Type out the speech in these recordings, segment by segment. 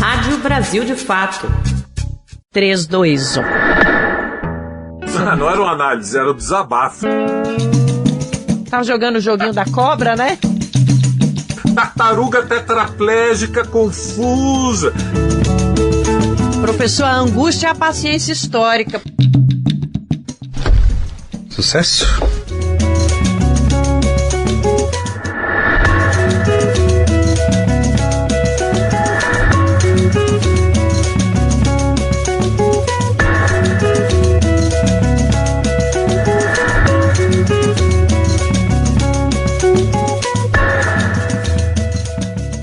Rádio Brasil de Fato. 3, 2, 1. Não era uma análise, era um desabafo. Tá jogando o joguinho da cobra, né? Tartaruga tetraplégica confusa. Professor, a angústia é a paciência histórica. Sucesso.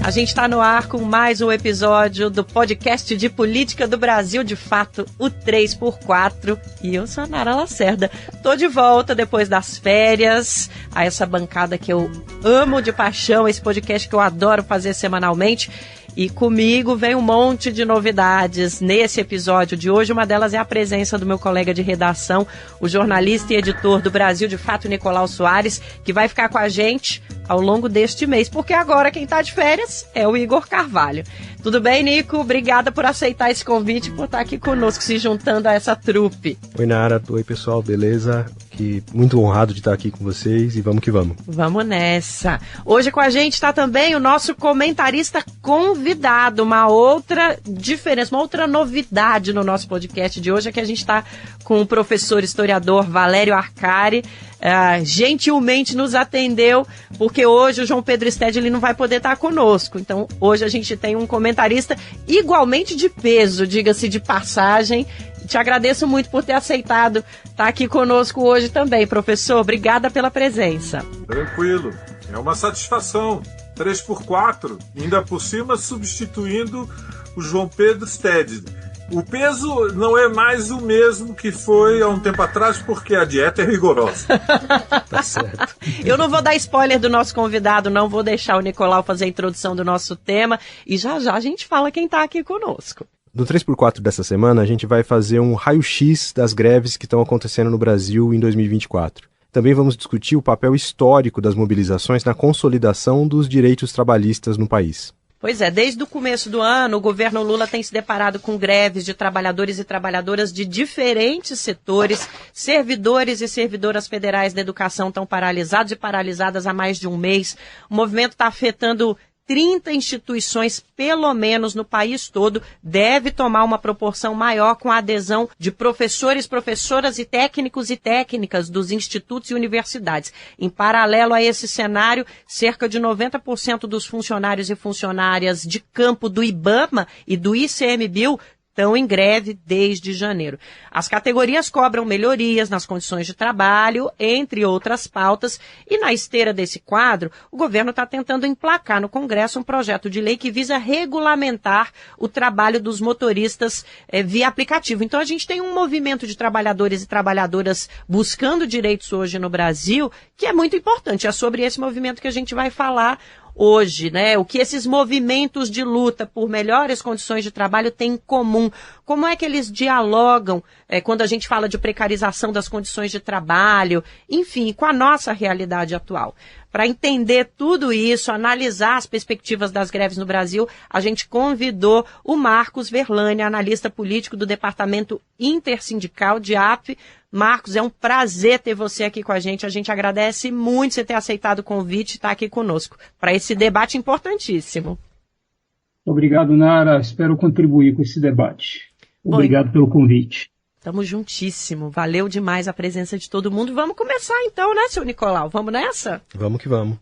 A gente está no ar com mais um episódio do podcast de política do Brasil de Fato, o 3x4. E eu sou a Nara Lacerda. Tô de volta depois das férias, a essa bancada que eu amo de paixão, esse podcast que eu adoro fazer semanalmente. E comigo vem um monte de novidades nesse episódio de hoje. Uma delas é a presença do meu colega de redação, o jornalista e editor do Brasil de Fato, Nicolau Soares, que vai ficar com a gente ao longo deste mês, porque agora quem está de férias é o Igor Carvalho. Tudo bem, Nico? Obrigada por aceitar esse convite e por estar aqui conosco, se juntando a essa trupe. Oi, Nara. Oi, pessoal. Beleza? Muito honrado de estar aqui com vocês e vamos que vamos. Vamos nessa. Hoje com a gente está também o nosso comentarista convidado. Uma outra diferença, uma outra novidade no nosso podcast de hoje é que a gente está com o professor historiador Valério Arcari. Gentilmente nos atendeu, porque hoje o João Pedro Stede ele não vai poder estar conosco. Então, hoje a gente tem um comentarista igualmente de peso, diga-se de passagem. Te agradeço muito por ter aceitado estar aqui conosco hoje também, professor. Obrigada pela presença. Tranquilo, é uma satisfação. 3x4, ainda por cima substituindo o João Pedro Stede. O peso não é mais o mesmo que foi há um tempo atrás, porque a dieta é rigorosa. Tá certo. Eu não vou dar spoiler do nosso convidado, não vou deixar o Nicolau fazer a introdução do nosso tema, e já já a gente fala quem está aqui conosco. No 3x4 dessa semana, a gente vai fazer um raio-x das greves que estão acontecendo no Brasil em 2024. Também vamos discutir o papel histórico das mobilizações na consolidação dos direitos trabalhistas no país. Pois é, desde o começo do ano, o governo Lula tem se deparado com greves de trabalhadores e trabalhadoras de diferentes setores. Servidores e servidoras federais da educação estão paralisados e paralisadas há mais de um mês. O movimento está afetando 30 instituições, pelo menos no país todo, deve tomar uma proporção maior com a adesão de professores, professoras e técnicos e técnicas dos institutos e universidades. Em paralelo a esse cenário, cerca de 90% dos funcionários e funcionárias de campo do IBAMA e do ICMBio estão em greve desde janeiro. As categorias cobram melhorias nas condições de trabalho, entre outras pautas, e na esteira desse quadro, o governo está tentando emplacar no Congresso um projeto de lei que visa regulamentar o trabalho dos motoristas via aplicativo. Então a gente tem um movimento de trabalhadores e trabalhadoras buscando direitos hoje no Brasil, que é muito importante. É sobre esse movimento que a gente vai falar hoje, né? O que esses movimentos de luta por melhores condições de trabalho têm em comum? Como é que eles dialogam quando a gente fala de precarização das condições de trabalho? Enfim, com a nossa realidade atual. Para entender tudo isso, analisar as perspectivas das greves no Brasil, a gente convidou o Marcos Verlani, analista político do Departamento Intersindical de AP. Marcos, é um prazer ter você aqui com a gente agradece muito você ter aceitado o convite e estar aqui conosco para esse debate importantíssimo. Obrigado, Nara. Espero contribuir com esse debate. Obrigado pelo convite. Estamos juntíssimo. Valeu demais a presença de todo mundo. Vamos começar então, né, seu Nicolau? Vamos nessa? Vamos que vamos.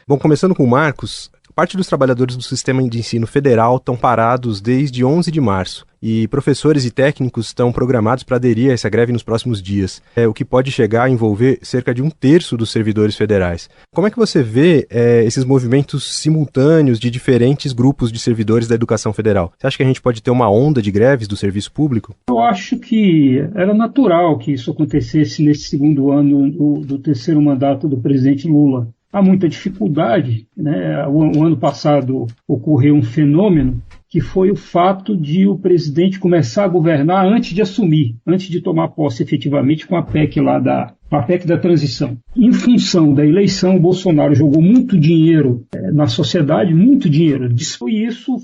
Bom, começando com o Marcos, parte dos trabalhadores do sistema de ensino federal estão parados desde 11 de março e professores e técnicos estão programados para aderir a essa greve nos próximos dias, o que pode chegar a envolver cerca de 1/3 dos servidores federais. Como é que você vê esses movimentos simultâneos de diferentes grupos de servidores da educação federal? Você acha que a gente pode ter uma onda de greves do serviço público? Eu acho que era natural que isso acontecesse nesse segundo ano do terceiro mandato do presidente Lula. Há muita dificuldade, né? O ano passado ocorreu um fenômeno que foi o fato de o presidente começar a governar antes de assumir, antes de tomar posse efetivamente com a PEC lá a PEC da transição. Em função da eleição, o Bolsonaro jogou muito dinheiro na sociedade, muito dinheiro. E isso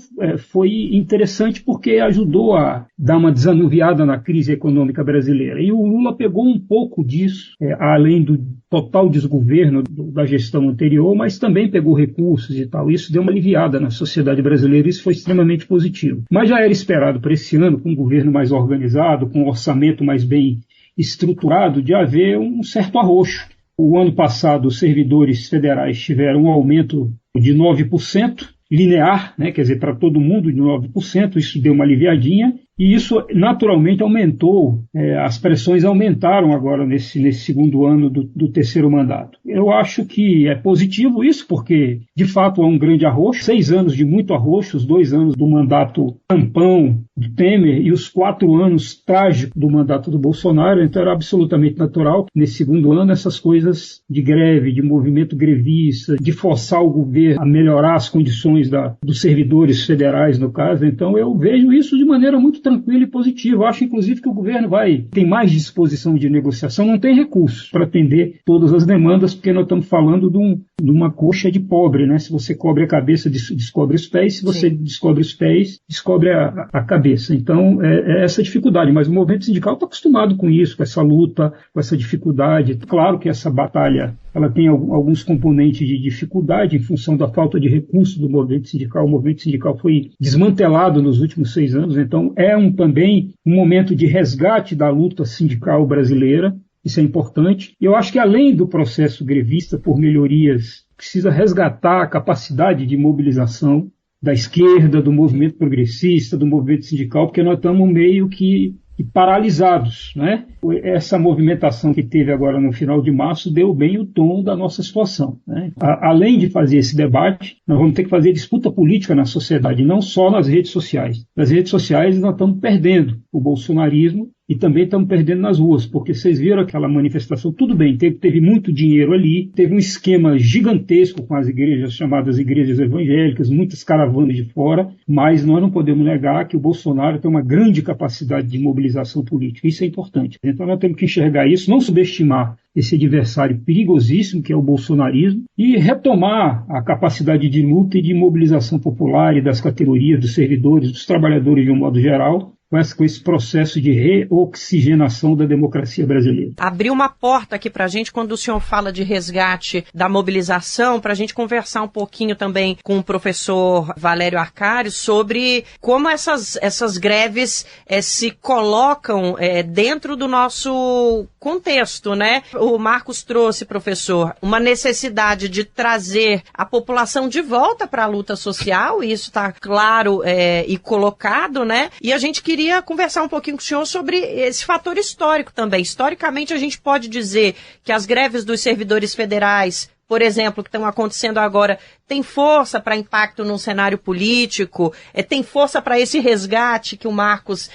foi interessante porque ajudou a dar uma desanuviada na crise econômica brasileira. E o Lula pegou um pouco disso, além do total desgoverno da gestão anterior, mas também pegou recursos e tal. Isso deu uma aliviada na sociedade brasileira, isso foi extremamente positivo. Mas já era esperado para esse ano, com um governo mais organizado, com um orçamento mais bem estruturado, de haver um certo arroxo. O ano passado, os servidores federais tiveram um aumento de 9%, linear, né, quer dizer, para todo mundo de 9%, isso deu uma aliviadinha, e isso naturalmente aumentou, as pressões aumentaram agora nesse segundo ano do terceiro mandato. Eu acho que é positivo isso, porque de fato há um grande arroxo, 6 anos de muito arroxo, os 2 anos do mandato tampão do Temer e os 4 anos trágicos do mandato do Bolsonaro, então era absolutamente natural que nesse segundo ano essas coisas de greve, de movimento grevista, de forçar o governo a melhorar as condições dos servidores federais, no caso. Então eu vejo isso de maneira muito tranquila e positiva. Eu acho, inclusive, que o governo tem mais disposição de negociação, não tem recursos para atender todas as demandas, porque nós estamos falando de uma coxa de pobre, né? Se você cobre a cabeça, descobre os pés, se você descobre os pés, descobre a cabeça. Então, é essa dificuldade, mas o movimento sindical está acostumado com isso, com essa luta, com essa dificuldade. Claro que essa batalha ela tem alguns componentes de dificuldade em função da falta de recursos do movimento sindical. O movimento sindical foi desmantelado nos últimos 6 anos, então também um momento de resgate da luta sindical brasileira. Isso é importante. Eu acho que além do processo grevista por melhorias, precisa resgatar a capacidade de mobilização da esquerda, do movimento progressista, do movimento sindical, porque nós estamos meio que paralisados, né? Essa movimentação que teve agora no final de março deu bem o tom da nossa situação, né? Além de fazer esse debate, nós vamos ter que fazer disputa política na sociedade, não só nas redes sociais. Nas redes sociais nós estamos perdendo o bolsonarismo e também estamos perdendo nas ruas, porque vocês viram aquela manifestação, tudo bem, teve muito dinheiro ali, teve um esquema gigantesco com as igrejas, chamadas igrejas evangélicas, muitas caravanas de fora, mas nós não podemos negar que o Bolsonaro tem uma grande capacidade de mobilização política, isso é importante. Então nós temos que enxergar isso, não subestimar esse adversário perigosíssimo que é o bolsonarismo e retomar a capacidade de luta e de mobilização popular e das categorias, dos servidores, dos trabalhadores de um modo geral, com esse processo de reoxigenação da democracia brasileira. Abriu uma porta aqui para a gente quando o senhor fala de resgate da mobilização, para a gente conversar um pouquinho também com o professor Valério Arcari sobre como essas greves se colocam dentro do nosso contexto, né? O Marcos trouxe, professor, uma necessidade de trazer a população de volta para a luta social, e isso está claro e colocado, né? E a gente queria conversar um pouquinho com o senhor sobre esse fator histórico também. Historicamente, a gente pode dizer que as greves dos servidores federais, por exemplo, que estão acontecendo agora, tem força para impacto no cenário político, tem força para esse resgate que o Marcos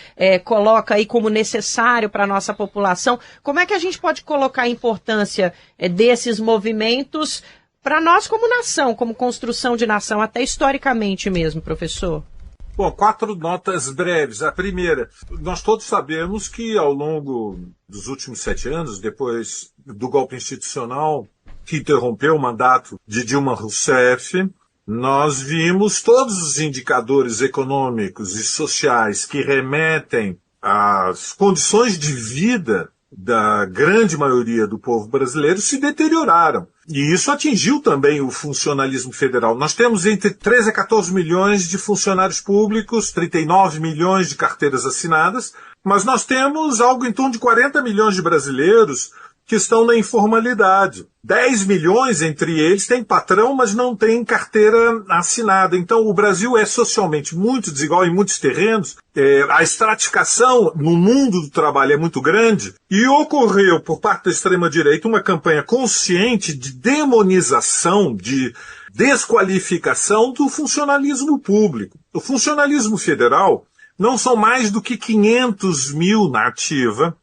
coloca aí como necessário para a nossa população. Como é que a gente pode colocar a importância desses movimentos para nós como nação, como construção de nação, até historicamente mesmo, professor? Bom, 4 notas breves. A primeira, nós todos sabemos que ao longo dos últimos 7 anos, depois do golpe institucional que interrompeu o mandato de Dilma Rousseff, nós vimos todos os indicadores econômicos e sociais que remetem às condições de vida da grande maioria do povo brasileiro se deterioraram. E isso atingiu também o funcionalismo federal. Nós temos entre 13 a 14 milhões de funcionários públicos, 39 milhões de carteiras assinadas, mas nós temos algo em torno de 40 milhões de brasileiros que estão na informalidade. 10 milhões entre eles têm patrão, mas não têm carteira assinada. Então o Brasil é socialmente muito desigual em muitos terrenos. A estratificação no mundo do trabalho é muito grande e ocorreu por parte da extrema-direita uma campanha consciente de demonização, de desqualificação do funcionalismo público. O funcionalismo federal não são mais do que 500 mil na ativa,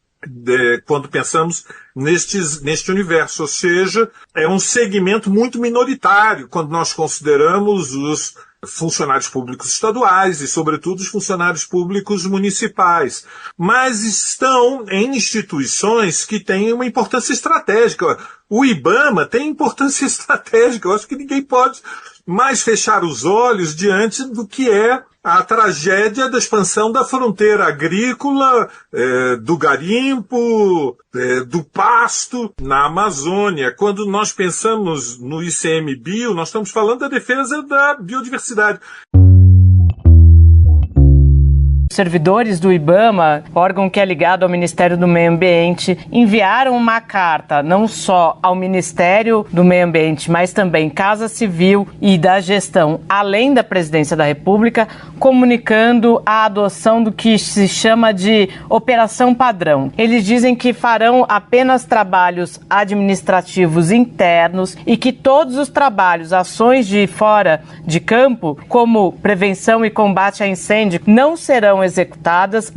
quando pensamos neste universo, ou seja, é um segmento muito minoritário quando nós consideramos os funcionários públicos estaduais e, sobretudo, os funcionários públicos municipais. Mas estão em instituições que têm uma importância estratégica. O IBAMA tem importância estratégica. Eu acho que ninguém pode mais fechar os olhos diante do que é a tragédia da expansão da fronteira agrícola, do garimpo, do pasto na Amazônia. Quando nós pensamos no ICMBio, nós estamos falando da defesa da biodiversidade. Servidores do IBAMA, órgão que é ligado ao Ministério do Meio Ambiente, enviaram uma carta não só ao Ministério do Meio Ambiente, mas também Casa Civil e da Gestão, além da Presidência da República, comunicando a adoção do que se chama de Operação Padrão. Eles dizem que farão apenas trabalhos administrativos internos e que todos os trabalhos, ações de fora de campo, como prevenção e combate a incêndio, não serão executadas.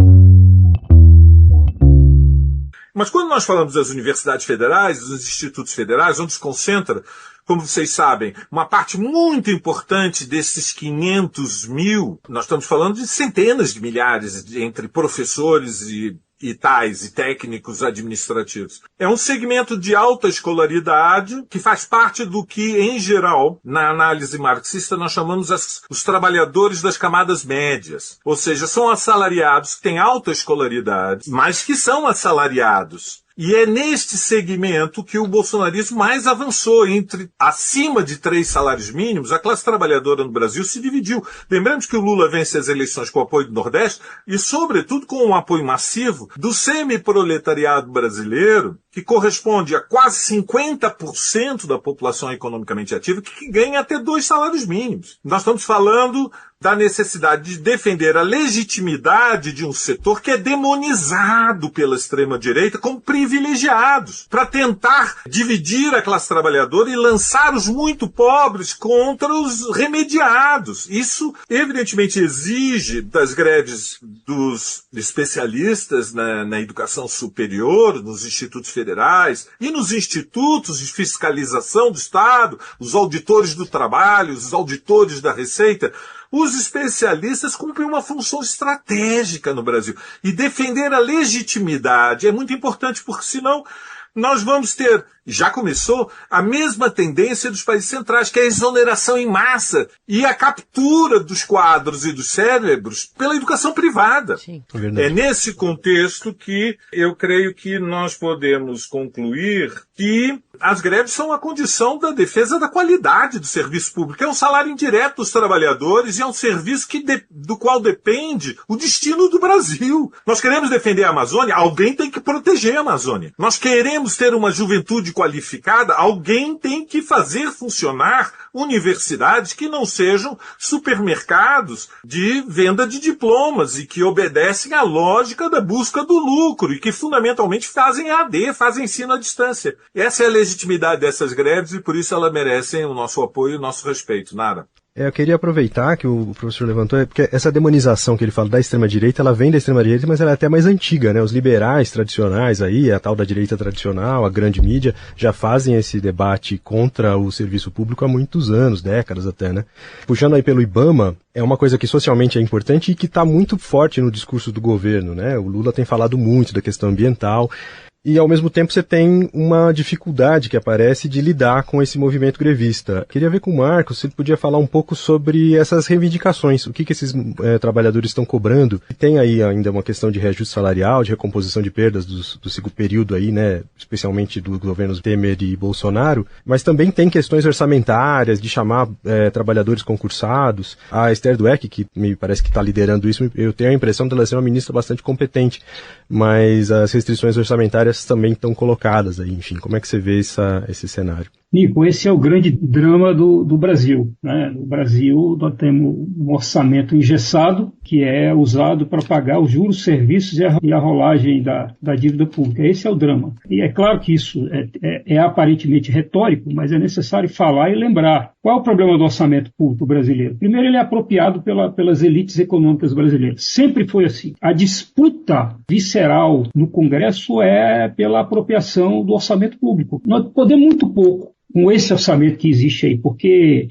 Mas quando nós falamos das universidades federais, dos institutos federais, onde se concentra, como vocês sabem, uma parte muito importante desses 500 mil, nós estamos falando de centenas de milhares entre professores e tais e técnicos administrativos. É um segmento de alta escolaridade que faz parte do que, em geral, na análise marxista, nós chamamos os trabalhadores das camadas médias. Ou seja, são assalariados que têm alta escolaridade, mas que são assalariados. E é neste segmento que o bolsonarismo mais avançou. Acima de 3 salários mínimos, a classe trabalhadora no Brasil se dividiu. Lembramos que o Lula vence as eleições com o apoio do Nordeste e, sobretudo, com um apoio massivo do semi-proletariado brasileiro, que corresponde a quase 50% da população economicamente ativa, que ganha até 2 salários mínimos. Nós estamos falando da necessidade de defender a legitimidade de um setor que é demonizado pela extrema-direita como privilegiados, para tentar dividir a classe trabalhadora e lançar os muito pobres contra os remediados. Isso, evidentemente, exige das greves dos especialistas na educação superior, nos institutos federais e nos institutos de fiscalização do Estado, os auditores do trabalho, os auditores da Receita. Os especialistas cumprem uma função estratégica no Brasil. E defender a legitimidade é muito importante, porque senão nós vamos ter, já começou, a mesma tendência dos países centrais, que é a exoneração em massa e a captura dos quadros e dos cérebros pela educação privada. Sim, é nesse contexto que eu creio que nós podemos concluir que as greves são a condição da defesa da qualidade do serviço público. É um salário indireto dos trabalhadores e é um serviço do qual depende o destino do Brasil. Nós queremos defender a Amazônia, alguém tem que proteger a Amazônia. Nós queremos ter uma juventude qualificada, alguém tem que fazer funcionar universidades que não sejam supermercados de venda de diplomas e que obedecem à lógica da busca do lucro e que fundamentalmente fazem AD, fazem ensino à distância. Essa é a legitimidade dessas greves e por isso elas merecem o nosso apoio e o nosso respeito. Nara. Eu queria aproveitar que o professor levantou, porque essa demonização que ele fala da extrema-direita, ela vem da extrema-direita, mas ela é até mais antiga, né? Os liberais tradicionais aí, a tal da direita tradicional, a grande mídia, já fazem esse debate contra o serviço público há muitos anos, décadas até, né? Puxando aí pelo IBAMA, é uma coisa que socialmente é importante e que está muito forte no discurso do governo, né? O Lula tem falado muito da questão ambiental. E, ao mesmo tempo, você tem uma dificuldade que aparece de lidar com esse movimento grevista. Queria ver com o Marcos se ele podia falar um pouco sobre essas reivindicações, o que esses trabalhadores estão cobrando. Tem aí ainda uma questão de reajuste salarial, de recomposição de perdas do segundo período aí, né, especialmente dos governos Temer e Bolsonaro, mas também tem questões orçamentárias, de chamar trabalhadores concursados. A Esther Dweck, que me parece que está liderando isso, eu tenho a impressão de ela ser uma ministra bastante competente, mas as restrições orçamentárias também estão colocadas aí, enfim, como é que você vê esse cenário? Nico, esse é o grande drama do Brasil, né? No Brasil, nós temos um orçamento engessado que é usado para pagar os juros, serviços e a rolagem da dívida pública. Esse é o drama. E é claro que isso é aparentemente retórico, mas é necessário falar e lembrar. Qual é o problema do orçamento público brasileiro? Primeiro, ele é apropriado pelas elites econômicas brasileiras. Sempre foi assim. A disputa visceral no Congresso é pela apropriação do orçamento público. Nós podemos muito pouco com esse orçamento que existe aí, porque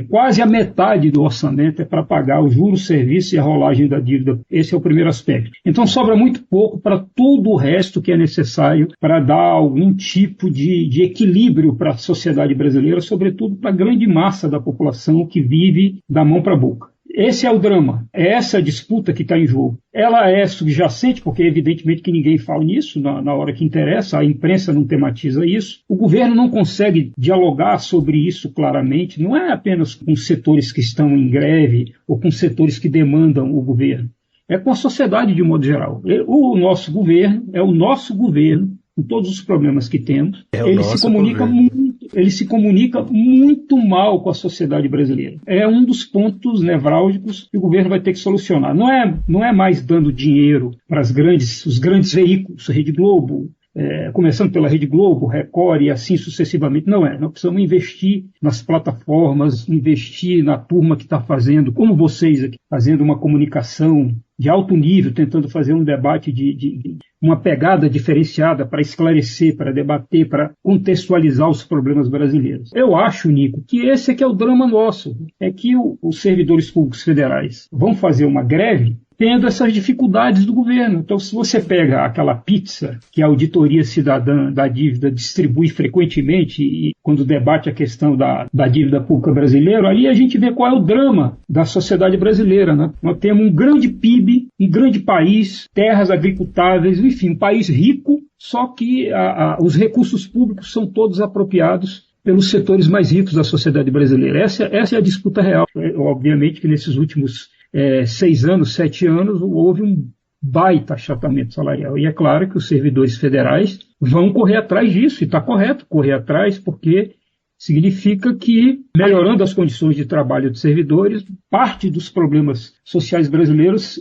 quase a metade do orçamento é para pagar os juros, serviços e a rolagem da dívida. Esse é o primeiro aspecto. Então sobra muito pouco para todo o resto que é necessário para dar algum tipo de equilíbrio para a sociedade brasileira, sobretudo para a grande massa da população que vive da mão para a boca. Esse é o drama, é essa disputa que está em jogo. Ela é subjacente, porque evidentemente que ninguém fala nisso na hora que interessa, a imprensa não tematiza isso. O governo não consegue dialogar sobre isso claramente, não é apenas com setores que estão em greve ou com setores que demandam o governo. É com a sociedade de modo geral. O nosso governo é o nosso governo, com todos os problemas que temos. Ele se comunica muito mal com a sociedade brasileira. É um dos pontos nevrálgicos que o governo vai ter que solucionar. Não é mais dando dinheiro para os grandes veículos, Rede Globo, começando pela Rede Globo, Record e assim sucessivamente. Não é. Nós precisamos investir nas plataformas, investir na turma que está fazendo, como vocês aqui, fazendo uma comunicação de alto nível, tentando fazer um debate de uma pegada diferenciada para esclarecer, para debater, para contextualizar os problemas brasileiros. Eu acho, Nico, que esse é que é o drama nosso, é que os servidores públicos federais vão fazer uma greve tendo essas dificuldades do governo. Então, se você pega aquela pizza que a Auditoria Cidadã da Dívida distribui frequentemente, e quando debate a questão da dívida pública brasileira, ali a gente vê qual é o drama da sociedade brasileira, né? Nós temos um grande PIB, um grande país, terras agricultáveis, enfim, um país rico, só que os recursos públicos são todos apropriados pelos setores mais ricos da sociedade brasileira. Essa é a disputa real. Obviamente que nesses últimos 6 anos, 7 anos, houve um baita achatamento salarial. E é claro que os servidores federais vão correr atrás disso, e está correto correr atrás, porque significa que, melhorando as condições de trabalho dos servidores, parte dos problemas sociais brasileiros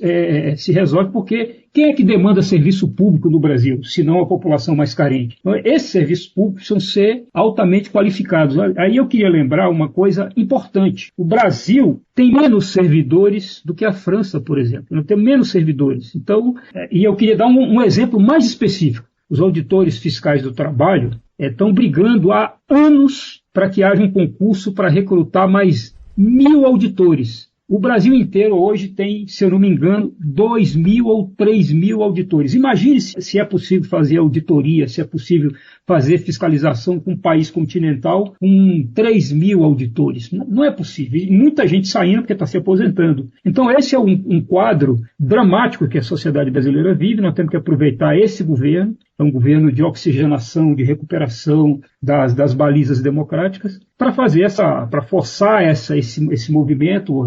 se resolve, porque quem é que demanda serviço público no Brasil, se não a população mais carente? Então, esses serviços públicos precisam ser altamente qualificados. Aí eu queria lembrar uma coisa importante. O Brasil tem menos servidores do que a França, por exemplo. Nós temos menos servidores. Então, e eu queria dar um exemplo mais específico. Os auditores fiscais do trabalho estão brigando há anos para que haja um concurso para recrutar mais 1.000 auditores. O Brasil inteiro hoje tem, se eu não me engano, 2.000 ou 3.000 auditores. Imagine se é possível fazer auditoria, se é possível fazer fiscalização com um país continental com 3.000 auditores. Não é possível. E muita gente saindo porque está se aposentando. Então esse é um quadro dramático que a sociedade brasileira vive. Nós temos que aproveitar esse governo. É um governo de oxigenação, de recuperação das balizas democráticas, para forçar esse movimento,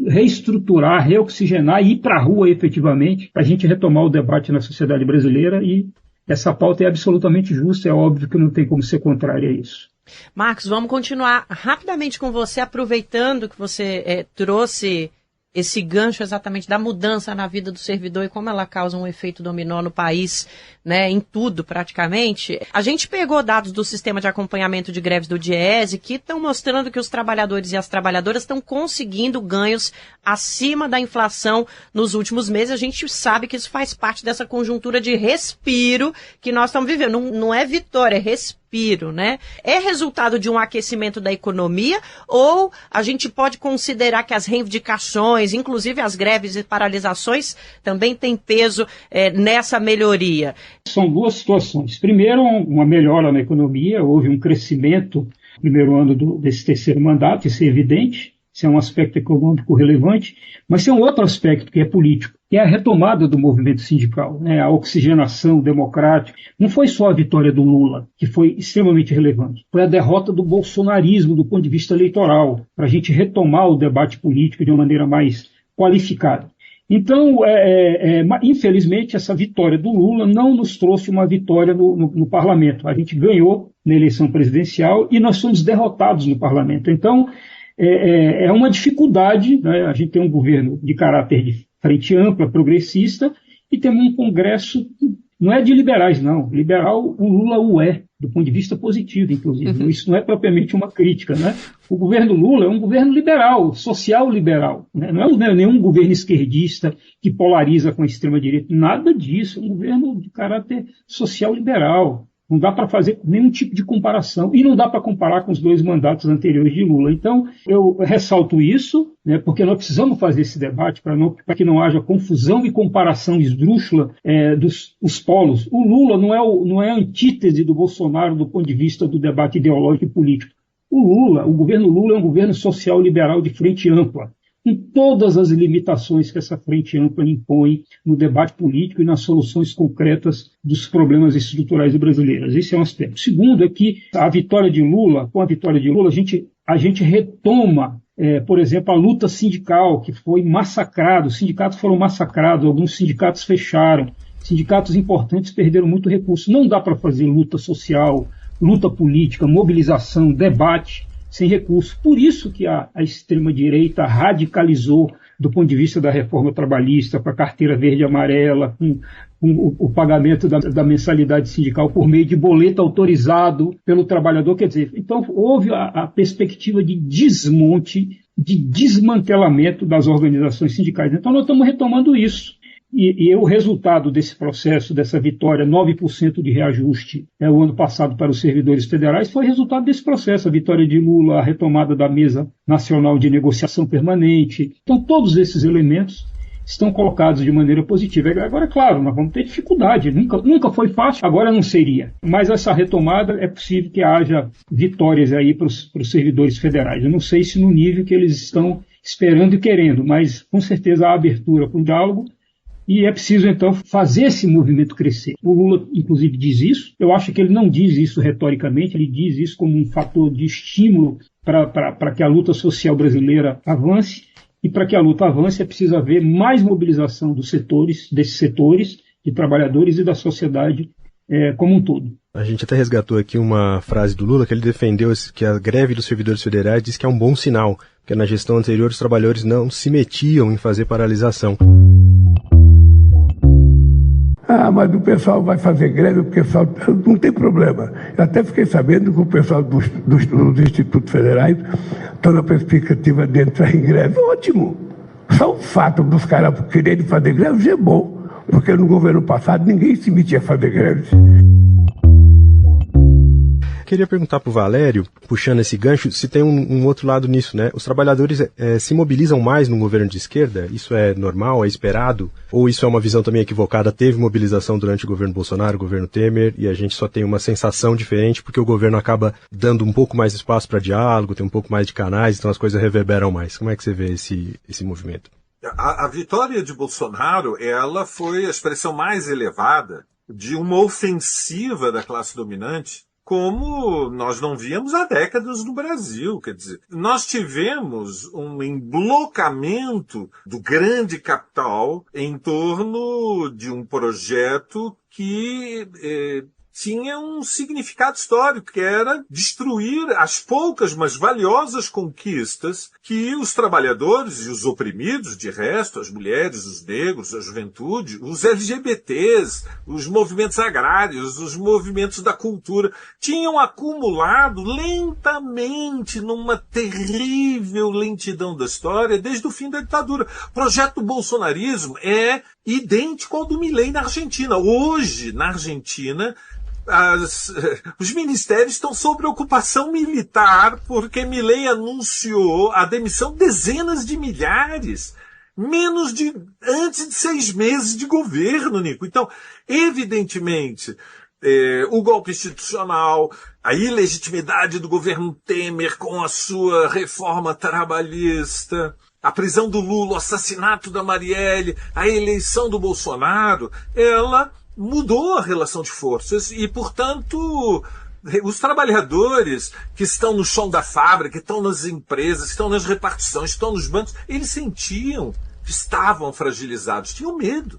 reestruturar, reoxigenar e ir para a rua efetivamente, para a gente retomar o debate na sociedade brasileira. E essa pauta é absolutamente justa, é óbvio que não tem como ser contrária a isso. Marcos, vamos continuar rapidamente com você, aproveitando que você trouxe esse gancho exatamente da mudança na vida do servidor e como ela causa um efeito dominó no país, né, em tudo praticamente. A gente pegou dados do sistema de acompanhamento de greves do DIEESE que estão mostrando que os trabalhadores e as trabalhadoras estão conseguindo ganhos acima da inflação nos últimos meses. A gente sabe que isso faz parte dessa conjuntura de respiro que nós estamos vivendo. Não é vitória, é respiro, né? É resultado de um aquecimento da economia ou a gente pode considerar que as reivindicações, inclusive as greves e paralisações, também têm peso nessa melhoria? São duas situações. Primeiro, uma melhora na economia, houve um crescimento no primeiro ano desse terceiro mandato, isso é evidente, isso é um aspecto econômico relevante, mas tem um outro aspecto que é político, que é a retomada do movimento sindical, né, a oxigenação democrática. Não foi só a vitória do Lula, que foi extremamente relevante, foi a derrota do bolsonarismo do ponto de vista eleitoral, para a gente retomar o debate político de uma maneira mais qualificada. Então, infelizmente, essa vitória do Lula não nos trouxe uma vitória no parlamento. A gente ganhou na eleição presidencial e nós fomos derrotados no parlamento. Então, é uma dificuldade, né? A gente tem um governo de caráter de frente ampla, progressista, e temos um Congresso, não é de liberais, não. Liberal, o Lula o é, do ponto de vista positivo, inclusive. Uhum. Isso não é propriamente uma crítica, né? O governo Lula é um governo liberal, social-liberal. Né? Não é nenhum governo esquerdista que polariza com a extrema-direita. Nada disso. É um governo de caráter social-liberal. Não dá para fazer nenhum tipo de comparação e não dá para comparar com os 2 mandatos anteriores de Lula. Então, eu ressalto isso, né, porque nós precisamos fazer esse debate para que não haja confusão e comparação esdrúxula dos polos. O Lula não é a antítese do Bolsonaro do ponto de vista do debate ideológico e político. O governo Lula é um governo social liberal de frente ampla, com todas as limitações que essa frente ampla impõe no debate político e nas soluções concretas dos problemas estruturais brasileiros. Esse é um aspecto. Segundo é que com a vitória de Lula, a gente retoma, por exemplo, a luta sindical, que foi massacrada, os sindicatos foram massacrados, alguns sindicatos fecharam, sindicatos importantes perderam muito recurso. Não dá para fazer luta social, luta política, mobilização, debate, sem recursos. Por isso que a extrema-direita radicalizou do ponto de vista da reforma trabalhista, com a carteira verde e amarela, com o pagamento da mensalidade sindical por meio de boleto autorizado pelo trabalhador. Quer dizer, então houve a perspectiva de desmonte, de desmantelamento das organizações sindicais. Então nós estamos retomando isso. E o resultado desse processo, dessa vitória, 9% de reajuste o ano passado para os servidores federais, foi resultado desse processo, a vitória de Lula, a retomada da Mesa Nacional de Negociação Permanente. Então, todos esses elementos estão colocados de maneira positiva. Agora, claro, nós vamos ter dificuldade, nunca foi fácil, agora não seria. Mas essa retomada é possível que haja vitórias aí para os servidores federais. Eu não sei se no nível que eles estão esperando e querendo, mas com certeza há abertura para o diálogo. E é preciso, então, fazer esse movimento crescer. O Lula, inclusive, diz isso. Eu acho que ele não diz isso retoricamente, ele diz isso como um fator de estímulo para que a luta social brasileira avance. E para que a luta avance é preciso haver mais mobilização desses setores, de trabalhadores e da sociedade como um todo. A gente até resgatou aqui uma frase do Lula, que ele defendeu que a greve dos servidores federais diz que é um bom sinal, porque na gestão anterior os trabalhadores não se metiam em fazer paralisação. Mas o pessoal vai fazer greve, o pessoal não tem problema. Eu até fiquei sabendo que o pessoal dos institutos federais estão na perspectiva de entrar em greve. Ótimo! Só o fato dos caras quererem fazer greve já é bom, porque no governo passado ninguém se metia a fazer greve. Queria perguntar para o Valério, puxando esse gancho, se tem um outro lado nisso, né? Os trabalhadores se mobilizam mais no governo de esquerda? Isso é normal, é esperado? Ou isso é uma visão também equivocada? Teve mobilização durante o governo Bolsonaro, o governo Temer, e a gente só tem uma sensação diferente porque o governo acaba dando um pouco mais espaço para diálogo, tem um pouco mais de canais, então as coisas reverberam mais. Como é que você vê esse movimento? A vitória de Bolsonaro, ela foi a expressão mais elevada de uma ofensiva da classe dominante, como nós não víamos há décadas no Brasil. Quer dizer, nós tivemos um emblocamento do grande capital em torno de um projeto que tinha um significado histórico, que era destruir as poucas, mas valiosas conquistas que os trabalhadores e os oprimidos, de resto, as mulheres, os negros, a juventude, os LGBTs, os movimentos agrários, os movimentos da cultura, tinham acumulado lentamente numa terrível lentidão da história desde o fim da ditadura. O projeto do bolsonarismo é idêntico ao do Milei na Argentina. Hoje, na Argentina, os ministérios estão sob ocupação militar porque Milei anunciou a demissão de dezenas de milhares, antes de 6 meses de governo, Nico. Então, evidentemente, o golpe institucional, a ilegitimidade do governo Temer com a sua reforma trabalhista, a prisão do Lula, o assassinato da Marielle, a eleição do Bolsonaro, ela mudou a relação de forças e, portanto, os trabalhadores que estão no chão da fábrica, que estão nas empresas, que estão nas repartições, que estão nos bancos, eles sentiam que estavam fragilizados, tinham medo.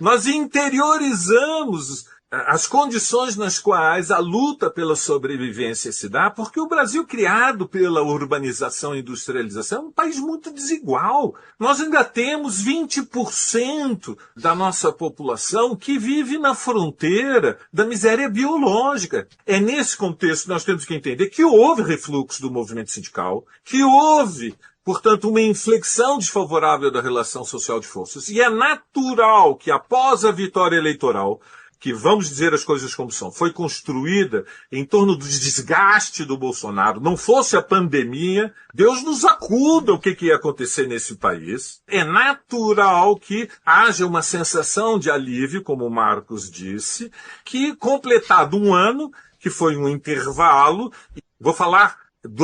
Nós interiorizamos as condições nas quais a luta pela sobrevivência se dá, porque o Brasil, criado pela urbanização e industrialização, é um país muito desigual. Nós ainda temos 20% da nossa população que vive na fronteira da miséria biológica. É nesse contexto que nós temos que entender que houve refluxo do movimento sindical, que houve, portanto, uma inflexão desfavorável da relação social de forças. E é natural que, após a vitória eleitoral, que, vamos dizer as coisas como são, foi construída em torno do desgaste do Bolsonaro, não fosse a pandemia, Deus nos acuda o que ia acontecer nesse país. É natural que haja uma sensação de alívio, como o Marcos disse, que completado um ano, que foi um intervalo, vou falar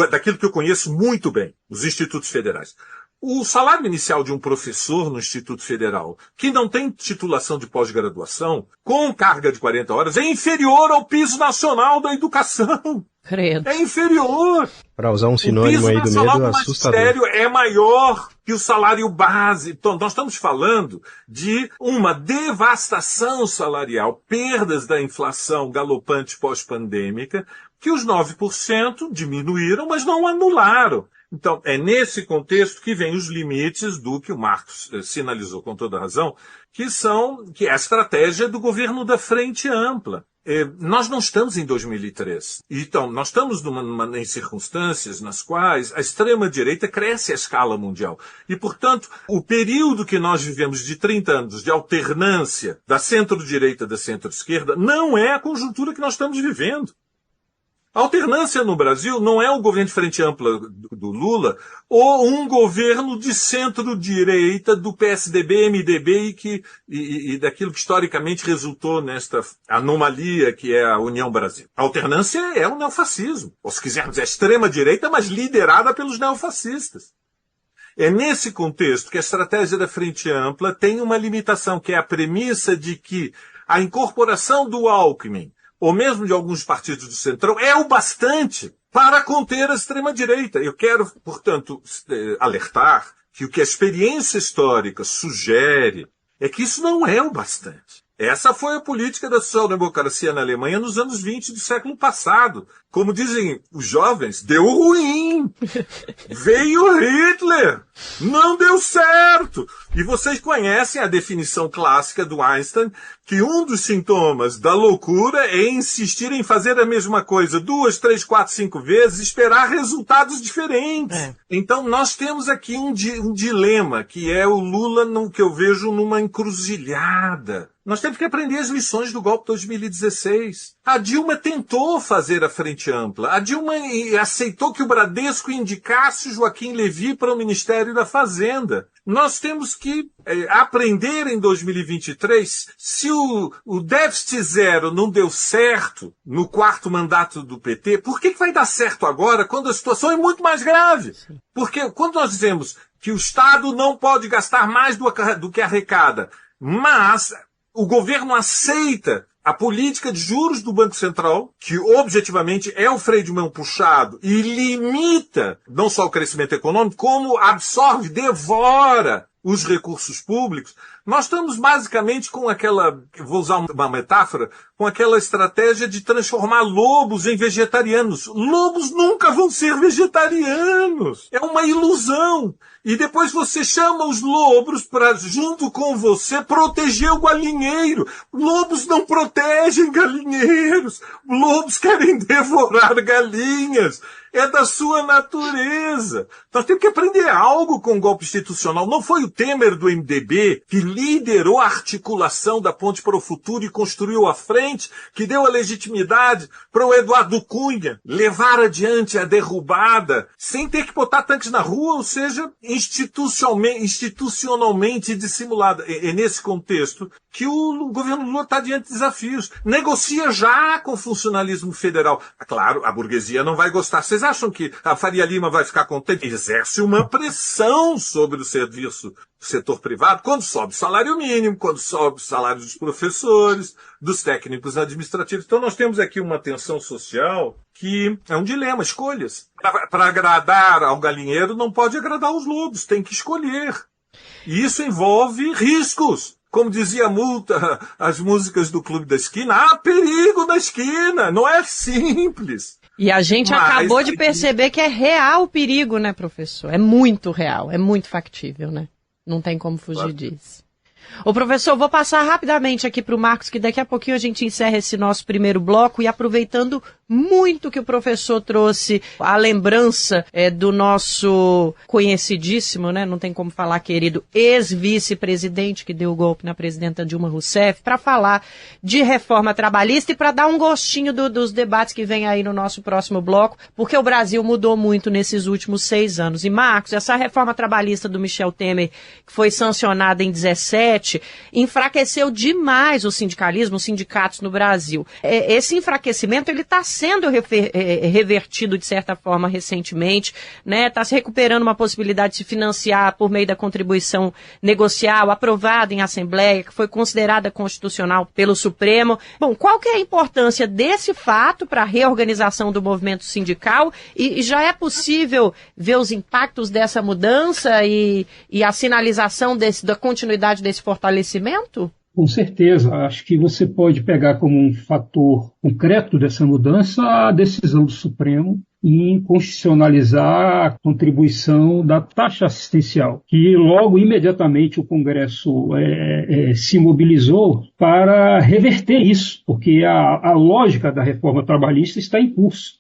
daquilo que eu conheço muito bem, os institutos federais. O salário inicial de um professor no Instituto Federal, que não tem titulação de pós-graduação, com carga de 40 horas, é inferior ao piso nacional da educação. Credo. É inferior. Para usar um sinônimo aí do medo, assustador. O piso nacional do magistério é maior que o salário base. Então, nós estamos falando de uma devastação salarial, perdas da inflação galopante pós-pandêmica, que os 9% diminuíram, mas não anularam. Então, é nesse contexto que vem os limites do que o Marcos sinalizou com toda razão, que é a estratégia do governo da frente ampla. Nós não estamos em 2003. Então, nós estamos em circunstâncias nas quais a extrema-direita cresce à escala mundial. E, portanto, o período que nós vivemos de 30 anos de alternância da centro-direita e da centro-esquerda não é a conjuntura que nós estamos vivendo. A alternância no Brasil não é o governo de frente ampla do Lula ou um governo de centro-direita do PSDB, MDB e daquilo que historicamente resultou nesta anomalia que é a União Brasil. A alternância é o neofascismo, ou se quisermos, é a extrema-direita, mas liderada pelos neofascistas. É nesse contexto que a estratégia da frente ampla tem uma limitação, que é a premissa de que a incorporação do Alckmin ou mesmo de alguns partidos do Centrão, é o bastante para conter a extrema-direita. Eu quero, portanto, alertar que o que a experiência histórica sugere é que isso não é o bastante. Essa foi a política da social-democracia na Alemanha nos anos 20 do século passado. Como dizem os jovens, deu ruim. Veio Hitler. Não deu certo. E vocês conhecem a definição clássica do Einstein, que um dos sintomas da loucura é insistir em fazer a mesma coisa 2, 3, 4, 5 vezes e esperar resultados diferentes. Então nós temos aqui um dilema, que é o Lula, que eu vejo numa encruzilhada. Nós temos que aprender as lições do golpe de 2016. A Dilma tentou fazer a frente ampla. A Dilma aceitou que o Bradesco indicasse o Joaquim Levy para o Ministério da Fazenda. Nós temos que aprender em 2023, se o déficit zero não deu certo no quarto mandato do PT, por que vai dar certo agora, quando a situação é muito mais grave? Porque quando nós dizemos que o Estado não pode gastar mais do que arrecada, mas o governo aceita a política de juros do Banco Central, que objetivamente é o freio de mão puxado e limita não só o crescimento econômico, como absorve, devora os recursos públicos, nós estamos basicamente com aquela, vou usar uma metáfora, com aquela estratégia de transformar lobos em vegetarianos. Lobos nunca vão ser vegetarianos. É uma ilusão. E depois você chama os lobos para, junto com você, proteger o galinheiro. Lobos não protegem galinheiros. Lobos querem devorar galinhas. É da sua natureza. Nós temos que aprender algo com o golpe institucional. Não foi o Temer do MDB que liderou a articulação da Ponte para o Futuro e construiu a frente, que deu a legitimidade para o Eduardo Cunha levar adiante a derrubada sem ter que botar tanques na rua, ou seja, institucionalmente dissimulada. É nesse contexto que o governo Lula está diante de desafios. Negocia já com o funcionalismo federal. Claro, a burguesia não vai gostar. Vocês acham que a Faria Lima vai ficar contente? Exerce uma pressão sobre o serviço do setor privado quando sobe o salário mínimo, quando sobe o salário dos professores, dos técnicos administrativos. Então nós temos aqui uma tensão social que é um dilema, escolhas. Para agradar ao galinheiro não pode agradar aos lobos, tem que escolher. E isso envolve riscos. Como dizia a multa, as músicas do Clube da Esquina, há perigo na esquina, não é simples. E a gente acabou de perceber que é real o perigo, né, professor? É muito real, é muito factível, né? Não tem como fugir disso. Ô, professor, vou passar rapidamente aqui para o Marcos, que daqui a pouquinho a gente encerra esse nosso primeiro bloco, e aproveitando muito que o professor trouxe a lembrança do nosso conhecidíssimo, né, não tem como falar, querido, ex-vice-presidente que deu o golpe na presidenta Dilma Rousseff, para falar de reforma trabalhista e para dar um gostinho dos debates que vem aí no nosso próximo bloco, porque o Brasil mudou muito nesses últimos 6 anos. E, Marcos, essa reforma trabalhista do Michel Temer, que foi sancionada em 2017, enfraqueceu demais o sindicalismo, os sindicatos no Brasil. Esse enfraquecimento, ele está sendo revertido, de certa forma, recentemente, né? Está se recuperando uma possibilidade de se financiar por meio da contribuição negocial, aprovada em Assembleia, que foi considerada constitucional pelo Supremo. Bom, qual que é a importância desse fato para a reorganização do movimento sindical? E já é possível ver os impactos dessa mudança e a sinalização da continuidade desse fortalecimento? Com certeza. Acho que você pode pegar como um fator concreto dessa mudança a decisão do Supremo em constitucionalizar a contribuição da taxa assistencial, que logo, imediatamente, o Congresso se mobilizou para reverter isso, porque a lógica da reforma trabalhista está em curso.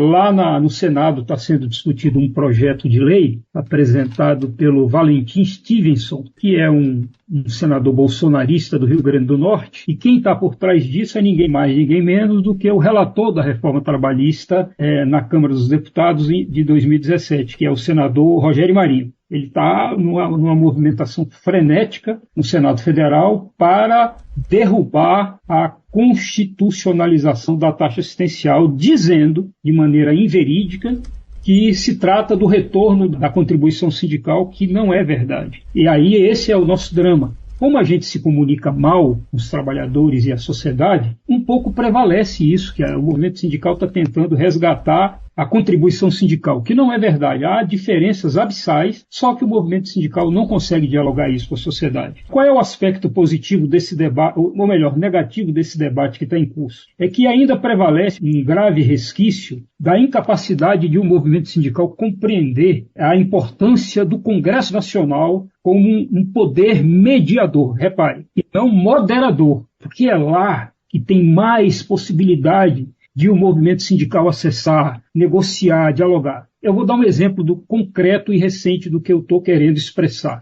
Lá no Senado está sendo discutido um projeto de lei apresentado pelo Valentim Stevenson, que é um senador bolsonarista do Rio Grande do Norte, e quem está por trás disso é ninguém mais, ninguém menos do que o relator da reforma trabalhista na Câmara dos Deputados de 2017, que é o senador Rogério Marinho. Ele está numa movimentação frenética no Senado Federal para derrubar a constitucionalização da taxa assistencial, dizendo, de maneira inverídica, que se trata do retorno da contribuição sindical, que não é verdade. E aí esse é o nosso drama. Como a gente se comunica mal com os trabalhadores e a sociedade, um pouco prevalece isso, que o movimento sindical está tentando resgatar a contribuição sindical, que não é verdade. Há diferenças abissais, só que o movimento sindical não consegue dialogar isso com a sociedade. Qual é o aspecto positivo desse debate, ou melhor, negativo desse debate que está em curso? É que ainda prevalece um grave resquício da incapacidade de um movimento sindical compreender a importância do Congresso Nacional como um poder mediador, repare, e não moderador, porque é lá que tem mais possibilidade de um movimento sindical acessar, negociar, dialogar. Eu vou dar um exemplo do concreto e recente do que eu estou querendo expressar.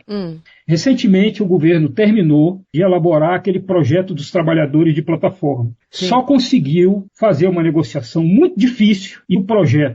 Recentemente, o governo terminou de elaborar aquele projeto dos trabalhadores de plataforma. Sim. Só conseguiu fazer uma negociação muito difícil e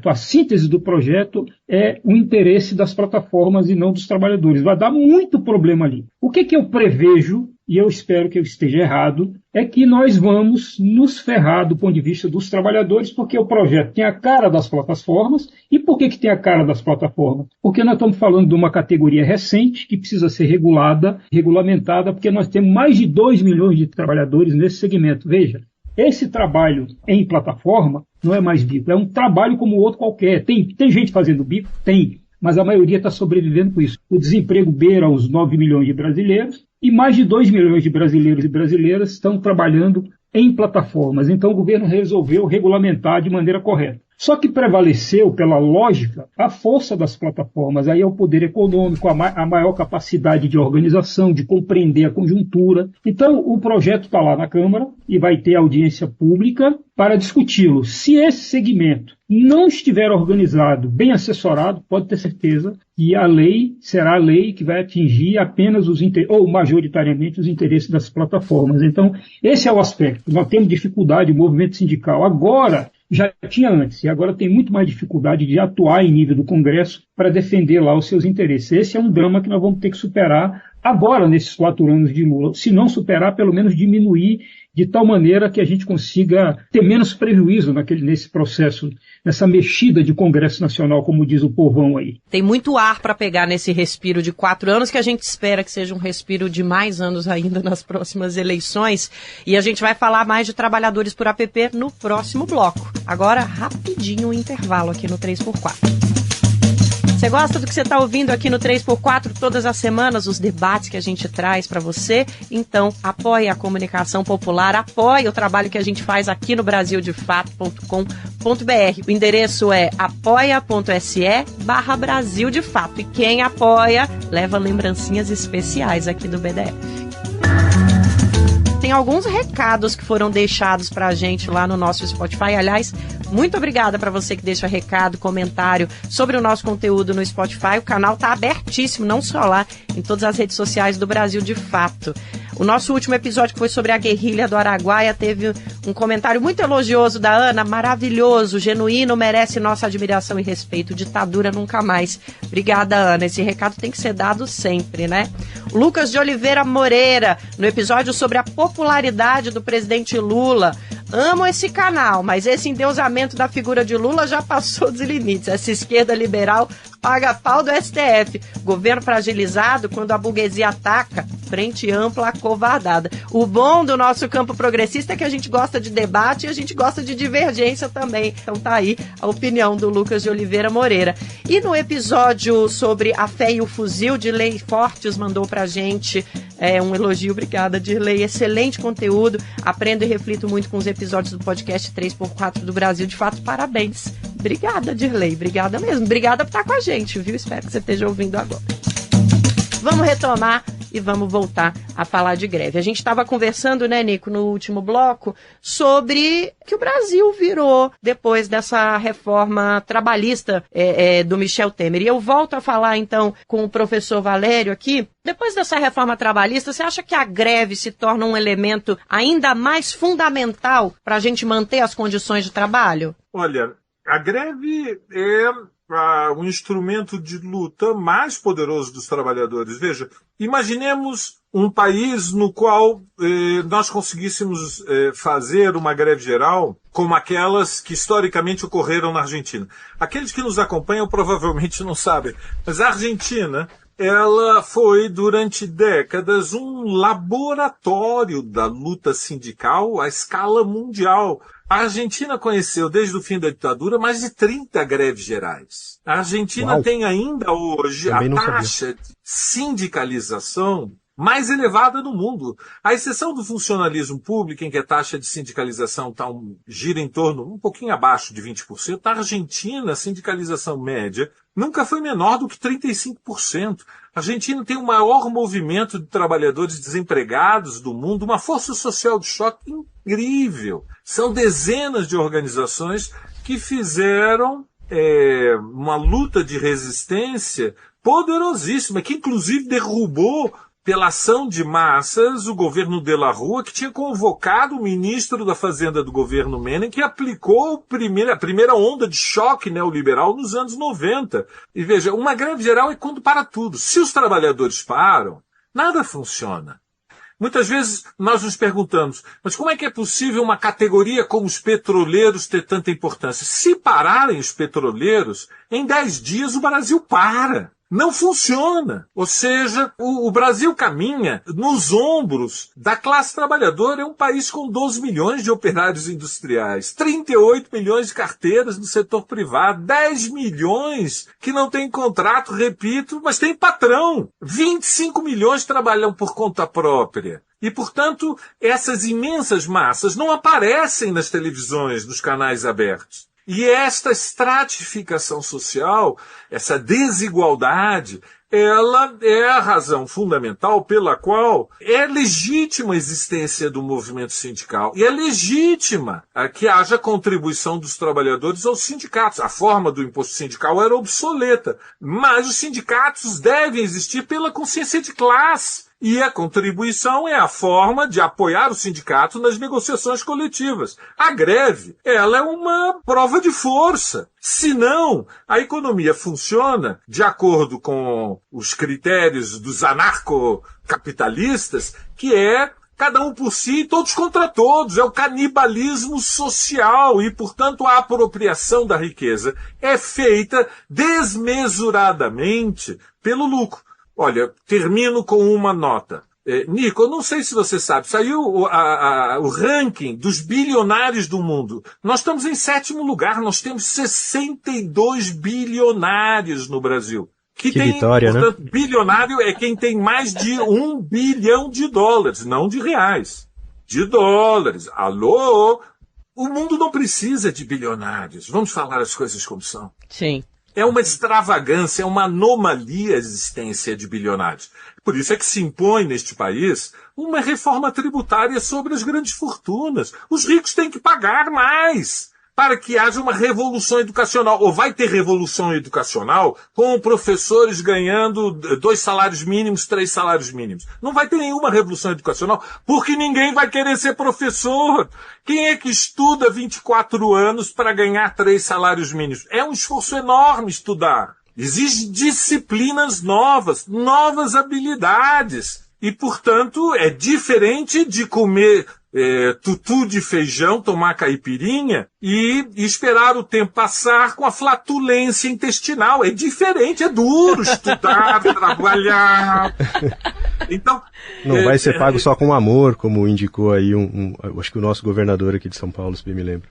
a síntese do projeto é o interesse das plataformas e não dos trabalhadores. Vai dar muito problema ali. O que eu prevejo, e eu espero que eu esteja errado, é que nós vamos nos ferrar do ponto de vista dos trabalhadores, porque o projeto tem a cara das plataformas. E por que tem a cara das plataformas? Porque nós estamos falando de uma categoria recente que precisa ser regulamentada, porque nós temos mais de 2 milhões de trabalhadores nesse segmento. Veja, esse trabalho em plataforma não é mais bico, é um trabalho como outro qualquer. Tem gente fazendo bico? Tem, mas a maioria está sobrevivendo com isso. O desemprego beira os 9 milhões de brasileiros e mais de 2 milhões de brasileiros e brasileiras estão trabalhando em plataformas. Então o governo resolveu regulamentar de maneira correta. Só que prevaleceu, pela lógica, a força das plataformas. Aí é o poder econômico, a maior capacidade de organização, de compreender a conjuntura. Então, o projeto está lá na Câmara e vai ter audiência pública para discuti-lo. Se esse segmento não estiver organizado, bem assessorado, pode ter certeza que a lei será a lei que vai atingir apenas ou majoritariamente os interesses das plataformas. Então, esse é o aspecto. Nós temos dificuldade, o movimento sindical agora já tinha antes, e agora tem muito mais dificuldade de atuar em nível do Congresso para defender lá os seus interesses. Esse é um drama que nós vamos ter que superar agora, nesses 4 anos de Lula. Se não superar, pelo menos diminuir de tal maneira que a gente consiga ter menos prejuízo nesse processo, nessa mexida de Congresso Nacional, como diz o povão aí. Tem muito ar para pegar nesse respiro de 4 anos, que a gente espera que seja um respiro de mais anos ainda nas próximas eleições. E a gente vai falar mais de trabalhadores por APP no próximo bloco. Agora, rapidinho, um intervalo aqui no 3x4. Você gosta do que você está ouvindo aqui no 3x4 todas as semanas, os debates que a gente traz para você? Então, apoie a comunicação popular, apoie o trabalho que a gente faz aqui no brasildefato.com.br. O endereço é apoia.se/Brasil de Fato. E quem apoia, leva lembrancinhas especiais aqui do BDF. Tem alguns recados que foram deixados pra gente lá no nosso Spotify. Aliás, muito obrigada para você que deixa recado, comentário sobre o nosso conteúdo no Spotify. O canal tá abertíssimo, não só lá, em todas as redes sociais do Brasil de fato. O nosso último episódio, que foi sobre a guerrilha do Araguaia, teve um comentário muito elogioso da Ana, maravilhoso, genuíno, merece nossa admiração e respeito. Ditadura nunca mais. Obrigada, Ana. Esse recado tem que ser dado sempre, né? O Lucas de Oliveira Moreira, no episódio sobre a popularidade do presidente Lula. Amo esse canal, mas esse endeusamento da figura de Lula já passou dos limites. Essa esquerda liberal paga pau do STF. Governo fragilizado quando a burguesia ataca, frente ampla acovardada. O bom do nosso campo progressista é que a gente gosta de debate e a gente gosta de divergência também. Então tá aí a opinião do Lucas de Oliveira Moreira. E no episódio sobre a fé e o fuzil, Dirley Fortes mandou pra gente um elogio. Obrigada, Dirley. Excelente conteúdo. Aprendo e reflito muito com os episódios do podcast 3x4 do Brasil. De fato, parabéns. Obrigada, Dirley. Obrigada mesmo. Obrigada por estar com a gente, viu? Espero que você esteja ouvindo agora. Vamos retomar e vamos voltar a falar de greve. A gente estava conversando, né, Nico, no último bloco, sobre que o Brasil virou depois dessa reforma trabalhista do Michel Temer. E eu volto a falar, então, com o professor Valério aqui. Depois dessa reforma trabalhista, você acha que a greve se torna um elemento ainda mais fundamental para a gente manter as condições de trabalho? Olha, a greve é um instrumento de luta mais poderoso dos trabalhadores. Veja, imaginemos um país no qual nós conseguíssemos fazer uma greve geral como aquelas que historicamente ocorreram na Argentina. Aqueles que nos acompanham provavelmente não sabem, mas a Argentina, ela foi durante décadas um laboratório da luta sindical à escala mundial. A Argentina conheceu, desde o fim da ditadura, mais de 30 greves gerais. A Argentina tem ainda hoje a taxa de sindicalização mais elevada do mundo. À exceção do funcionalismo público, em que a taxa de sindicalização gira em torno, um pouquinho abaixo de 20%, na Argentina, a sindicalização média nunca foi menor do que 35%. A Argentina tem o maior movimento de trabalhadores desempregados do mundo, uma força social de choque incrível. São dezenas de organizações que fizeram uma luta de resistência poderosíssima, que inclusive derrubou, pela ação de massas, o governo de la Rúa, que tinha convocado o ministro da Fazenda do governo Menem, que aplicou a primeira onda de choque neoliberal nos anos 90. E veja, uma greve geral é quando para tudo. Se os trabalhadores param, nada funciona. Muitas vezes nós nos perguntamos, mas como é que é possível uma categoria como os petroleiros ter tanta importância? Se pararem os petroleiros, em 10 dias o Brasil para. Não funciona. Ou seja, o Brasil caminha nos ombros da classe trabalhadora. É um país com 12 milhões de operários industriais, 38 milhões de carteiras no setor privado, 10 milhões que não têm contrato, repito, mas tem patrão. 25 milhões trabalham por conta própria. E, portanto, essas imensas massas não aparecem nas televisões, nos canais abertos. E esta estratificação social, essa desigualdade, ela é a razão fundamental pela qual é legítima a existência do movimento sindical. E é legítima que haja contribuição dos trabalhadores aos sindicatos. A forma do imposto sindical era obsoleta, mas os sindicatos devem existir pela consciência de classe. E a contribuição é a forma de apoiar o sindicato nas negociações coletivas. A greve, ela é uma prova de força. Senão, a economia funciona de acordo com os critérios dos anarcocapitalistas, que é cada um por si, todos contra todos. É o canibalismo social e, portanto, a apropriação da riqueza é feita desmesuradamente pelo lucro. Olha, termino com uma nota. Nico, eu não sei se você sabe, saiu o ranking dos bilionários do mundo. Nós estamos em 7º lugar, nós temos 62 bilionários no Brasil. Que tem, vitória, portanto, né? Bilionário é quem tem mais de $1 bilhão, não de reais. De dólares. Alô? O mundo não precisa de bilionários. Vamos falar as coisas como são. Sim. É uma extravagância, é uma anomalia a existência de bilionários. Por isso é que se impõe neste país uma reforma tributária sobre as grandes fortunas. Os ricos têm que pagar mais para que haja uma revolução educacional. Ou vai ter revolução educacional com professores ganhando 2 salários mínimos, 3 salários mínimos. Não vai ter nenhuma revolução educacional, porque ninguém vai querer ser professor. Quem é que estuda 24 anos para ganhar 3 salários mínimos? É um esforço enorme estudar. Exige disciplinas novas, novas habilidades. E, portanto, é diferente de comer tutu de feijão, tomar caipirinha e esperar o tempo passar com a flatulência intestinal. É diferente, é duro estudar, trabalhar. Então, não vai ser pago só com amor, como indicou aí acho que o nosso governador aqui de São Paulo, se bem me lembro.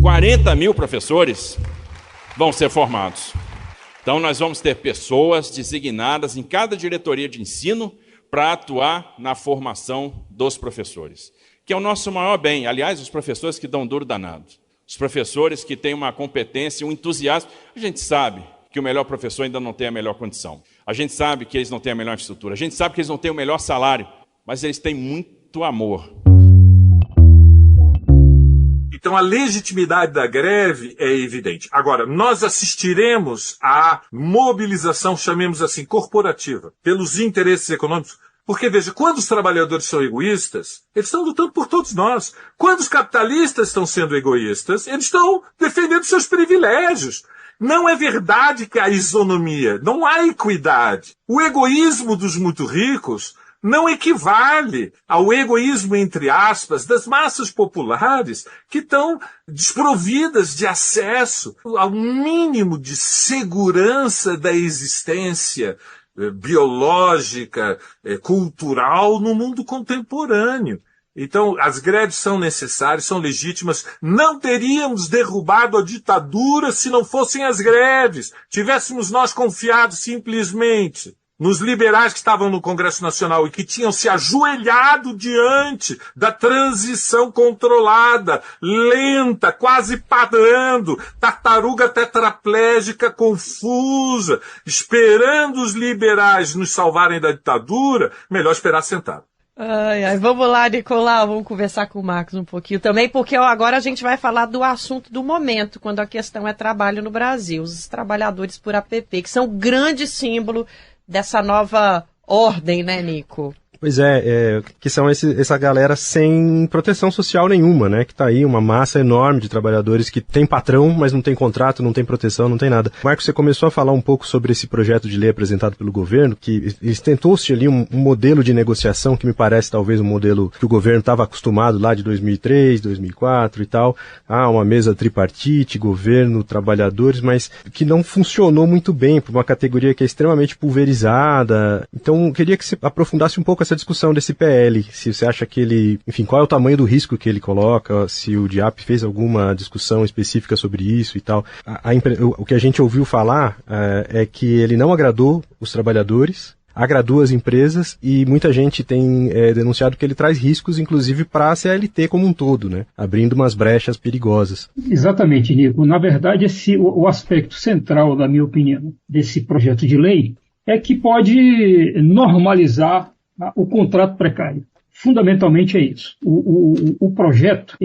40 mil professores vão ser formados. Então nós vamos ter pessoas designadas em cada diretoria de ensino para atuar na formação dos professores, que é o nosso maior bem. Aliás, os professores que dão duro danado, os professores que têm uma competência, um entusiasmo. A gente sabe que o melhor professor ainda não tem a melhor condição. A gente sabe que eles não têm a melhor infraestrutura. A gente sabe que eles não têm o melhor salário, mas eles têm muito amor. Então a legitimidade da greve é evidente. Agora, nós assistiremos à mobilização, chamemos assim, corporativa, pelos interesses econômicos. Porque, veja, quando os trabalhadores são egoístas, eles estão lutando por todos nós. Quando os capitalistas estão sendo egoístas, eles estão defendendo seus privilégios. Não é verdade que há isonomia, não há equidade. O egoísmo dos muito ricos não equivale ao egoísmo, entre aspas, das massas populares que estão desprovidas de acesso ao mínimo de segurança da existência biológica, cultural no mundo contemporâneo. Então, as greves são necessárias, são legítimas. Não teríamos derrubado a ditadura se não fossem as greves. Tivéssemos nós confiado simplesmente nos liberais que estavam no Congresso Nacional e que tinham se ajoelhado diante da transição controlada, lenta, quase parando, tartaruga tetraplégica confusa, esperando os liberais nos salvarem da ditadura, melhor esperar sentado. Vamos lá, Nicolau, vamos conversar com o Marcos um pouquinho também, porque agora a gente vai falar do assunto do momento, quando a questão é trabalho no Brasil. Os trabalhadores por APP, que são um grande símbolo dessa nova ordem, né, Nico? Pois que são essa galera sem proteção social nenhuma, né? Que tá aí uma massa enorme de trabalhadores que tem patrão, mas não tem contrato, não tem proteção, não tem nada. Marcos, você começou a falar um pouco sobre esse projeto de lei apresentado pelo governo, que tentou-se ali um modelo de negociação que me parece talvez um modelo que o governo estava acostumado lá de 2003, 2004 e tal. Uma mesa tripartite, governo, trabalhadores, mas que não funcionou muito bem para uma categoria que é extremamente pulverizada. Então, eu queria que você aprofundasse um pouco essa discussão desse PL, se você acha que ele, enfim, qual é o tamanho do risco que ele coloca, se o DIAP fez alguma discussão específica sobre isso e tal. O que a gente ouviu falar é que ele não agradou os trabalhadores, agradou as empresas e muita gente tem denunciado que ele traz riscos, inclusive para a CLT como um todo, né? Abrindo umas brechas perigosas. Exatamente, Nico. Na verdade, o aspecto central, na minha opinião, desse projeto de lei é que pode normalizar o contrato precário. Fundamentalmente é isso. O projeto,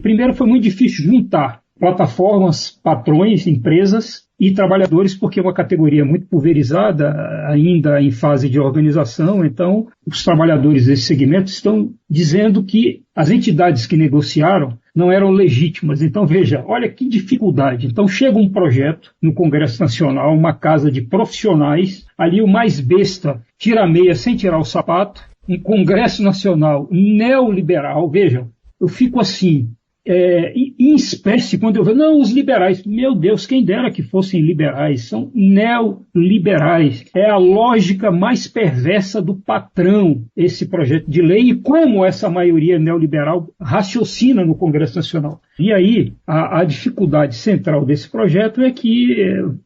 primeiro foi muito difícil juntar plataformas, patrões, empresas e trabalhadores, porque é uma categoria muito pulverizada, ainda em fase de organização. Então, os trabalhadores desse segmento estão dizendo que as entidades que negociaram não eram legítimas. Então, veja, olha que dificuldade. Então, chega um projeto no Congresso Nacional, uma casa de profissionais, ali o mais besta tira a meia sem tirar o sapato, um Congresso Nacional neoliberal. Veja, eu fico assim, em espécie, quando eu vejo, não, os liberais, meu Deus, quem dera que fossem liberais, são neoliberais. É a lógica mais perversa do patrão, esse projeto de lei, e como essa maioria neoliberal raciocina no Congresso Nacional. E aí, a dificuldade central desse projeto é que,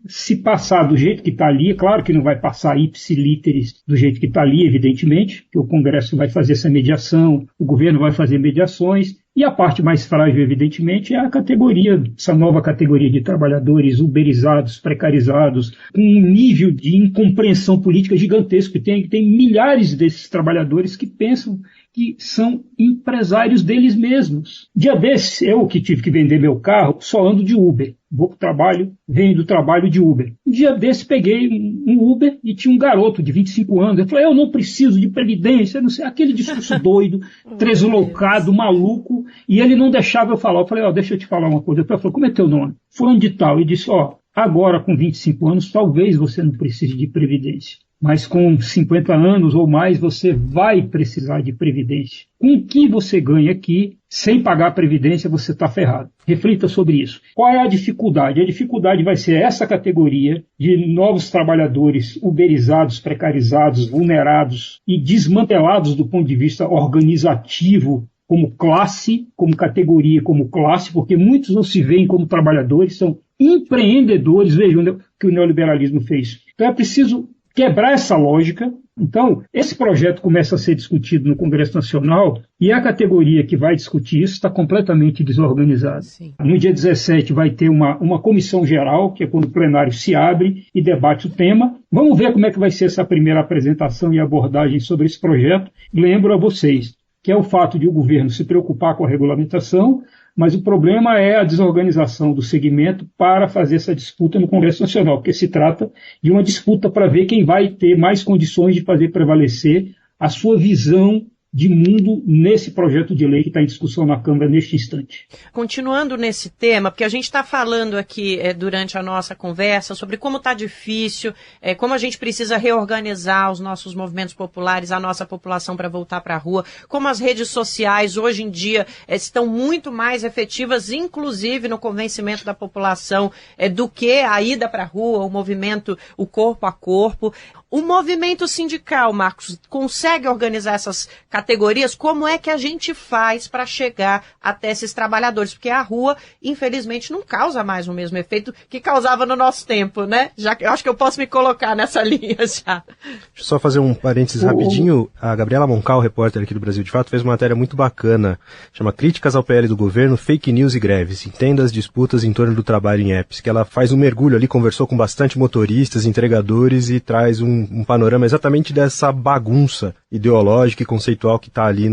se passar do jeito que está ali, é claro que não vai passar ipsi literis do jeito que está ali, evidentemente, que o Congresso vai fazer essa mediação, o governo vai fazer mediações, E a parte mais frágil, evidentemente, é a categoria, essa nova categoria de trabalhadores uberizados, precarizados, com um nível de incompreensão política gigantesco. Tem milhares desses trabalhadores que pensam que são empresários deles mesmos. Dia desses, eu que tive que vender meu carro, só ando de Uber. Vou para o trabalho, venho do trabalho de Uber. Um dia desses, peguei um Uber e tinha um garoto de 25 anos. Eu falei, eu não preciso de previdência, não sei, aquele discurso doido, treslocado, maluco, e ele não deixava eu falar. Eu falei, deixa eu te falar uma coisa. Ele falou, como é teu nome? Fulano de tal. E disse, agora com 25 anos, talvez você não precise de previdência. Mas com 50 anos ou mais, você vai precisar de previdência. Com o que você ganha aqui, sem pagar a previdência, você está ferrado. Reflita sobre isso. Qual é a dificuldade? A dificuldade vai ser essa categoria de novos trabalhadores uberizados, precarizados, vulnerados e desmantelados do ponto de vista organizativo, como classe, como categoria, como classe, porque muitos não se veem como trabalhadores, são empreendedores. Vejam o que o neoliberalismo fez. Então é preciso quebrar essa lógica. Então, esse projeto começa a ser discutido no Congresso Nacional e a categoria que vai discutir isso está completamente desorganizada. Sim. No dia 17 vai ter uma comissão geral, que é quando o plenário se abre e debate o tema. Vamos ver como é que vai ser essa primeira apresentação e abordagem sobre esse projeto. Lembro a vocês que é o fato de o governo se preocupar com a regulamentação, mas o problema é a desorganização do segmento para fazer essa disputa no Congresso Nacional, porque se trata de uma disputa para ver quem vai ter mais condições de fazer prevalecer a sua visão de mundo nesse projeto de lei que está em discussão na Câmara neste instante. Continuando nesse tema, porque a gente está falando aqui durante a nossa conversa sobre como está difícil, como a gente precisa reorganizar os nossos movimentos populares, a nossa população para voltar para a rua, como as redes sociais hoje em dia estão muito mais efetivas, inclusive no convencimento da população do que a ida para a rua, o movimento, o corpo a corpo. O movimento sindical, Marcos, consegue organizar essas categorias? Como é que a gente faz para chegar até esses trabalhadores? Porque a rua, infelizmente, não causa mais o mesmo efeito que causava no nosso tempo, né? Eu acho que eu posso me colocar nessa linha já. Deixa eu só fazer um parênteses rapidinho. A Gabriela Moncal, repórter aqui do Brasil de Fato, fez uma matéria muito bacana. Chama Críticas ao PL do Governo, Fake News e Greves. Entenda as disputas em torno do trabalho em apps. Que ela faz um mergulho ali, conversou com bastante motoristas, entregadores e traz um panorama exatamente dessa bagunça ideológica e conceitual que está ali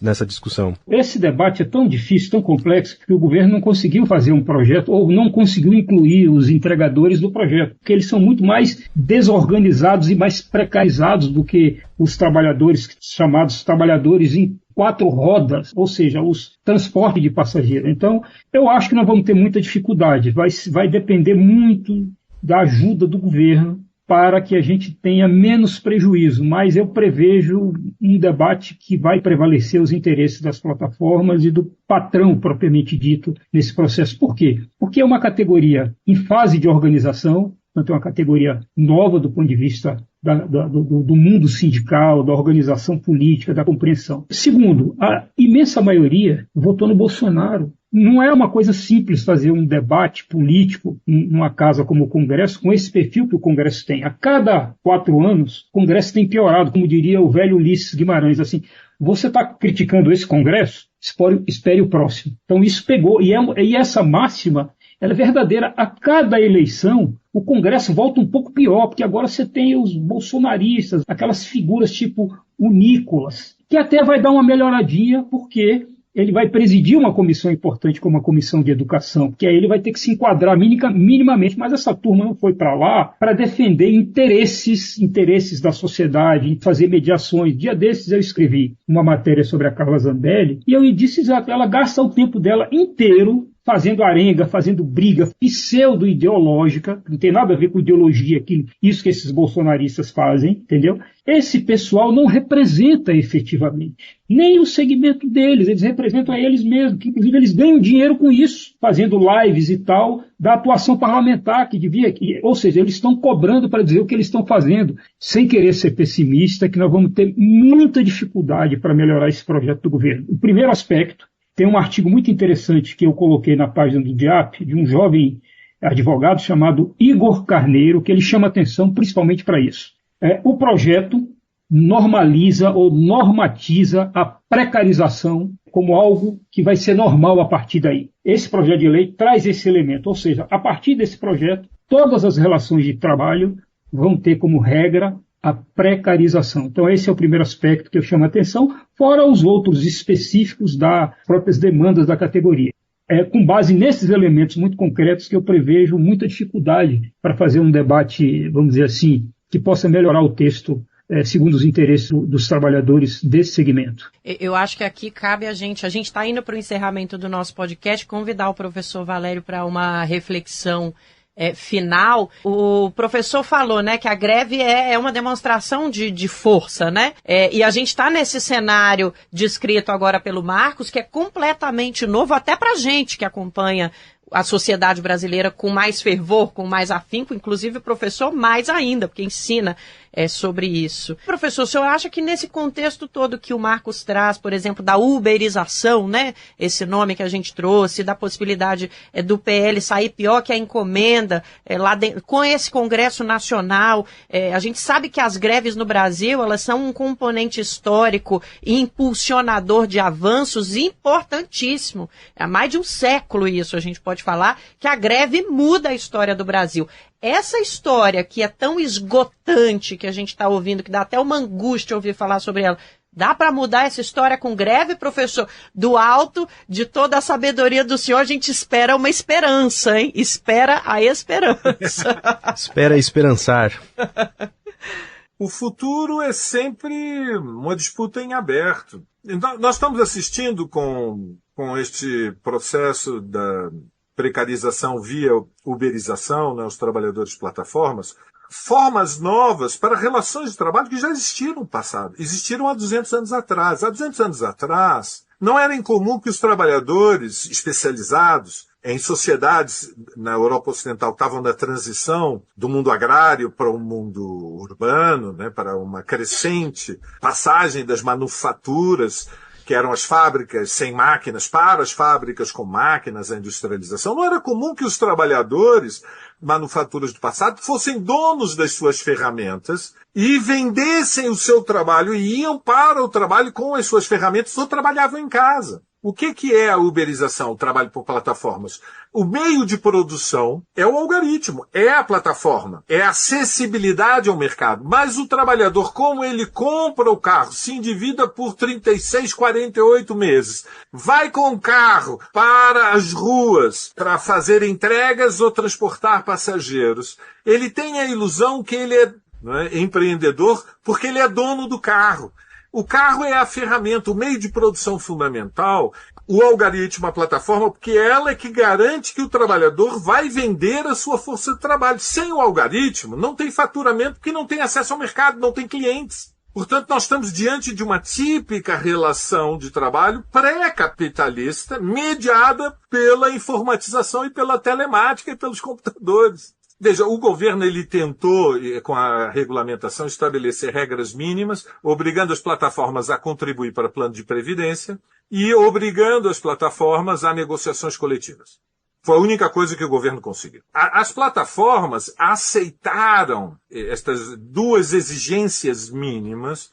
nessa discussão. Esse debate é tão difícil, tão complexo, que o governo não conseguiu fazer um projeto ou não conseguiu incluir os entregadores do projeto, porque eles são muito mais desorganizados e mais precarizados do que os trabalhadores, chamados trabalhadores em 4 rodas, ou seja, os transportes de passageiro. Então, eu acho que nós vamos ter muita dificuldade. Vai depender muito da ajuda do governo para que a gente tenha menos prejuízo, mas eu prevejo um debate que vai prevalecer os interesses das plataformas e do patrão propriamente dito nesse processo. Por quê? Porque é uma categoria em fase de organização, portanto é uma categoria nova do ponto de vista do mundo sindical, da organização política, da compreensão. Segundo, a imensa maioria votou no Bolsonaro. Não é uma coisa simples fazer um debate político numa casa como o Congresso, com esse perfil que o Congresso tem. A cada 4 anos, o Congresso tem piorado, como diria o velho Ulisses Guimarães, assim, você está criticando esse Congresso? Espere o próximo. Então isso pegou, e essa máxima, ela é verdadeira. A cada eleição, o Congresso volta um pouco pior, porque agora você tem os bolsonaristas, aquelas figuras tipo o Nicolas, que até vai dar uma melhoradinha, porque ele vai presidir uma comissão importante como a Comissão de Educação, que aí ele vai ter que se enquadrar minimamente, mas essa turma não foi para lá para defender interesses da sociedade, fazer mediações. Dia desses eu escrevi uma matéria sobre a Carla Zambelli, e eu disse exato, ela gasta o tempo dela inteiro fazendo arenga, fazendo briga pseudo-ideológica, não tem nada a ver com ideologia, isso que esses bolsonaristas fazem, entendeu? Esse pessoal não representa efetivamente nem o segmento deles, eles representam a eles mesmos, que inclusive eles ganham dinheiro com isso, fazendo lives e tal, da atuação parlamentar que devia, ou seja, eles estão cobrando para dizer o que eles estão fazendo, sem querer ser pessimista, que nós vamos ter muita dificuldade para melhorar esse projeto do governo. O primeiro aspecto, tem um artigo muito interessante que eu coloquei na página do DIAP, de um jovem advogado chamado Igor Carneiro, que ele chama atenção principalmente para isso. O projeto normaliza ou normatiza a precarização como algo que vai ser normal a partir daí. Esse projeto de lei traz esse elemento, ou seja, a partir desse projeto, todas as relações de trabalho vão ter como regra a precarização. Então esse é o primeiro aspecto que eu chamo a atenção, fora os outros específicos das próprias demandas da categoria. É com base nesses elementos muito concretos que eu prevejo muita dificuldade para fazer um debate, vamos dizer assim, que possa melhorar o texto segundo os interesses dos trabalhadores desse segmento. Eu acho que aqui cabe a gente está indo para o encerramento do nosso podcast, convidar o professor Valério para uma reflexão final. O professor falou, né, que a greve é uma demonstração de força, né? E a gente está nesse cenário descrito agora pelo Marcos, que é completamente novo, até para a gente que acompanha a sociedade brasileira com mais fervor, com mais afinco, inclusive o professor mais ainda, porque ensina sobre isso. Professor, o senhor acha que nesse contexto todo que o Marcos traz, por exemplo, da uberização, né, esse nome que a gente trouxe, da possibilidade do PL sair pior que a encomenda, com esse Congresso Nacional, a gente sabe que as greves no Brasil, elas são um componente histórico e impulsionador de avanços importantíssimo. Há mais de um século isso, a gente pode falar que a greve muda a história do Brasil. Essa história que é tão esgotante que a gente está ouvindo, que dá até uma angústia ouvir falar sobre ela, dá para mudar essa história com greve, professor? Do alto de toda a sabedoria do senhor, a gente espera uma esperança, hein? Espera a esperança. Espera esperançar. O futuro é sempre uma disputa em aberto. Nós estamos assistindo com este processo da precarização via uberização, né, os trabalhadores de plataformas, formas novas para relações de trabalho que já existiram no passado. Existiram há 200 anos atrás. Há 200 anos atrás, não era incomum que os trabalhadores especializados em sociedades na Europa Ocidental que estavam na transição do mundo agrário para o mundo urbano, né, para uma crescente passagem das manufaturas, que eram as fábricas sem máquinas, para as fábricas com máquinas, a industrialização. Não era comum que os trabalhadores, manufaturas do passado, fossem donos das suas ferramentas e vendessem o seu trabalho e iam para o trabalho com as suas ferramentas ou trabalhavam em casa. O que é a uberização, o trabalho por plataformas? O meio de produção é o algoritmo, é a plataforma, é a acessibilidade ao mercado. Mas o trabalhador, como ele compra o carro, se endivida por 36, 48 meses, vai com o carro para as ruas para fazer entregas ou transportar passageiros, ele tem a ilusão que ele é empreendedor porque ele é dono do carro. O carro é a ferramenta, o meio de produção fundamental, o algoritmo, a plataforma, porque ela é que garante que o trabalhador vai vender a sua força de trabalho. Sem o algoritmo, não tem faturamento porque não tem acesso ao mercado, não tem clientes. Portanto, nós estamos diante de uma típica relação de trabalho pré-capitalista, mediada pela informatização e pela telemática e pelos computadores. Veja, o governo ele tentou, com a regulamentação, estabelecer regras mínimas, obrigando as plataformas a contribuir para o plano de previdência e obrigando as plataformas a negociações coletivas. Foi a única coisa que o governo conseguiu. As plataformas aceitaram estas duas exigências mínimas,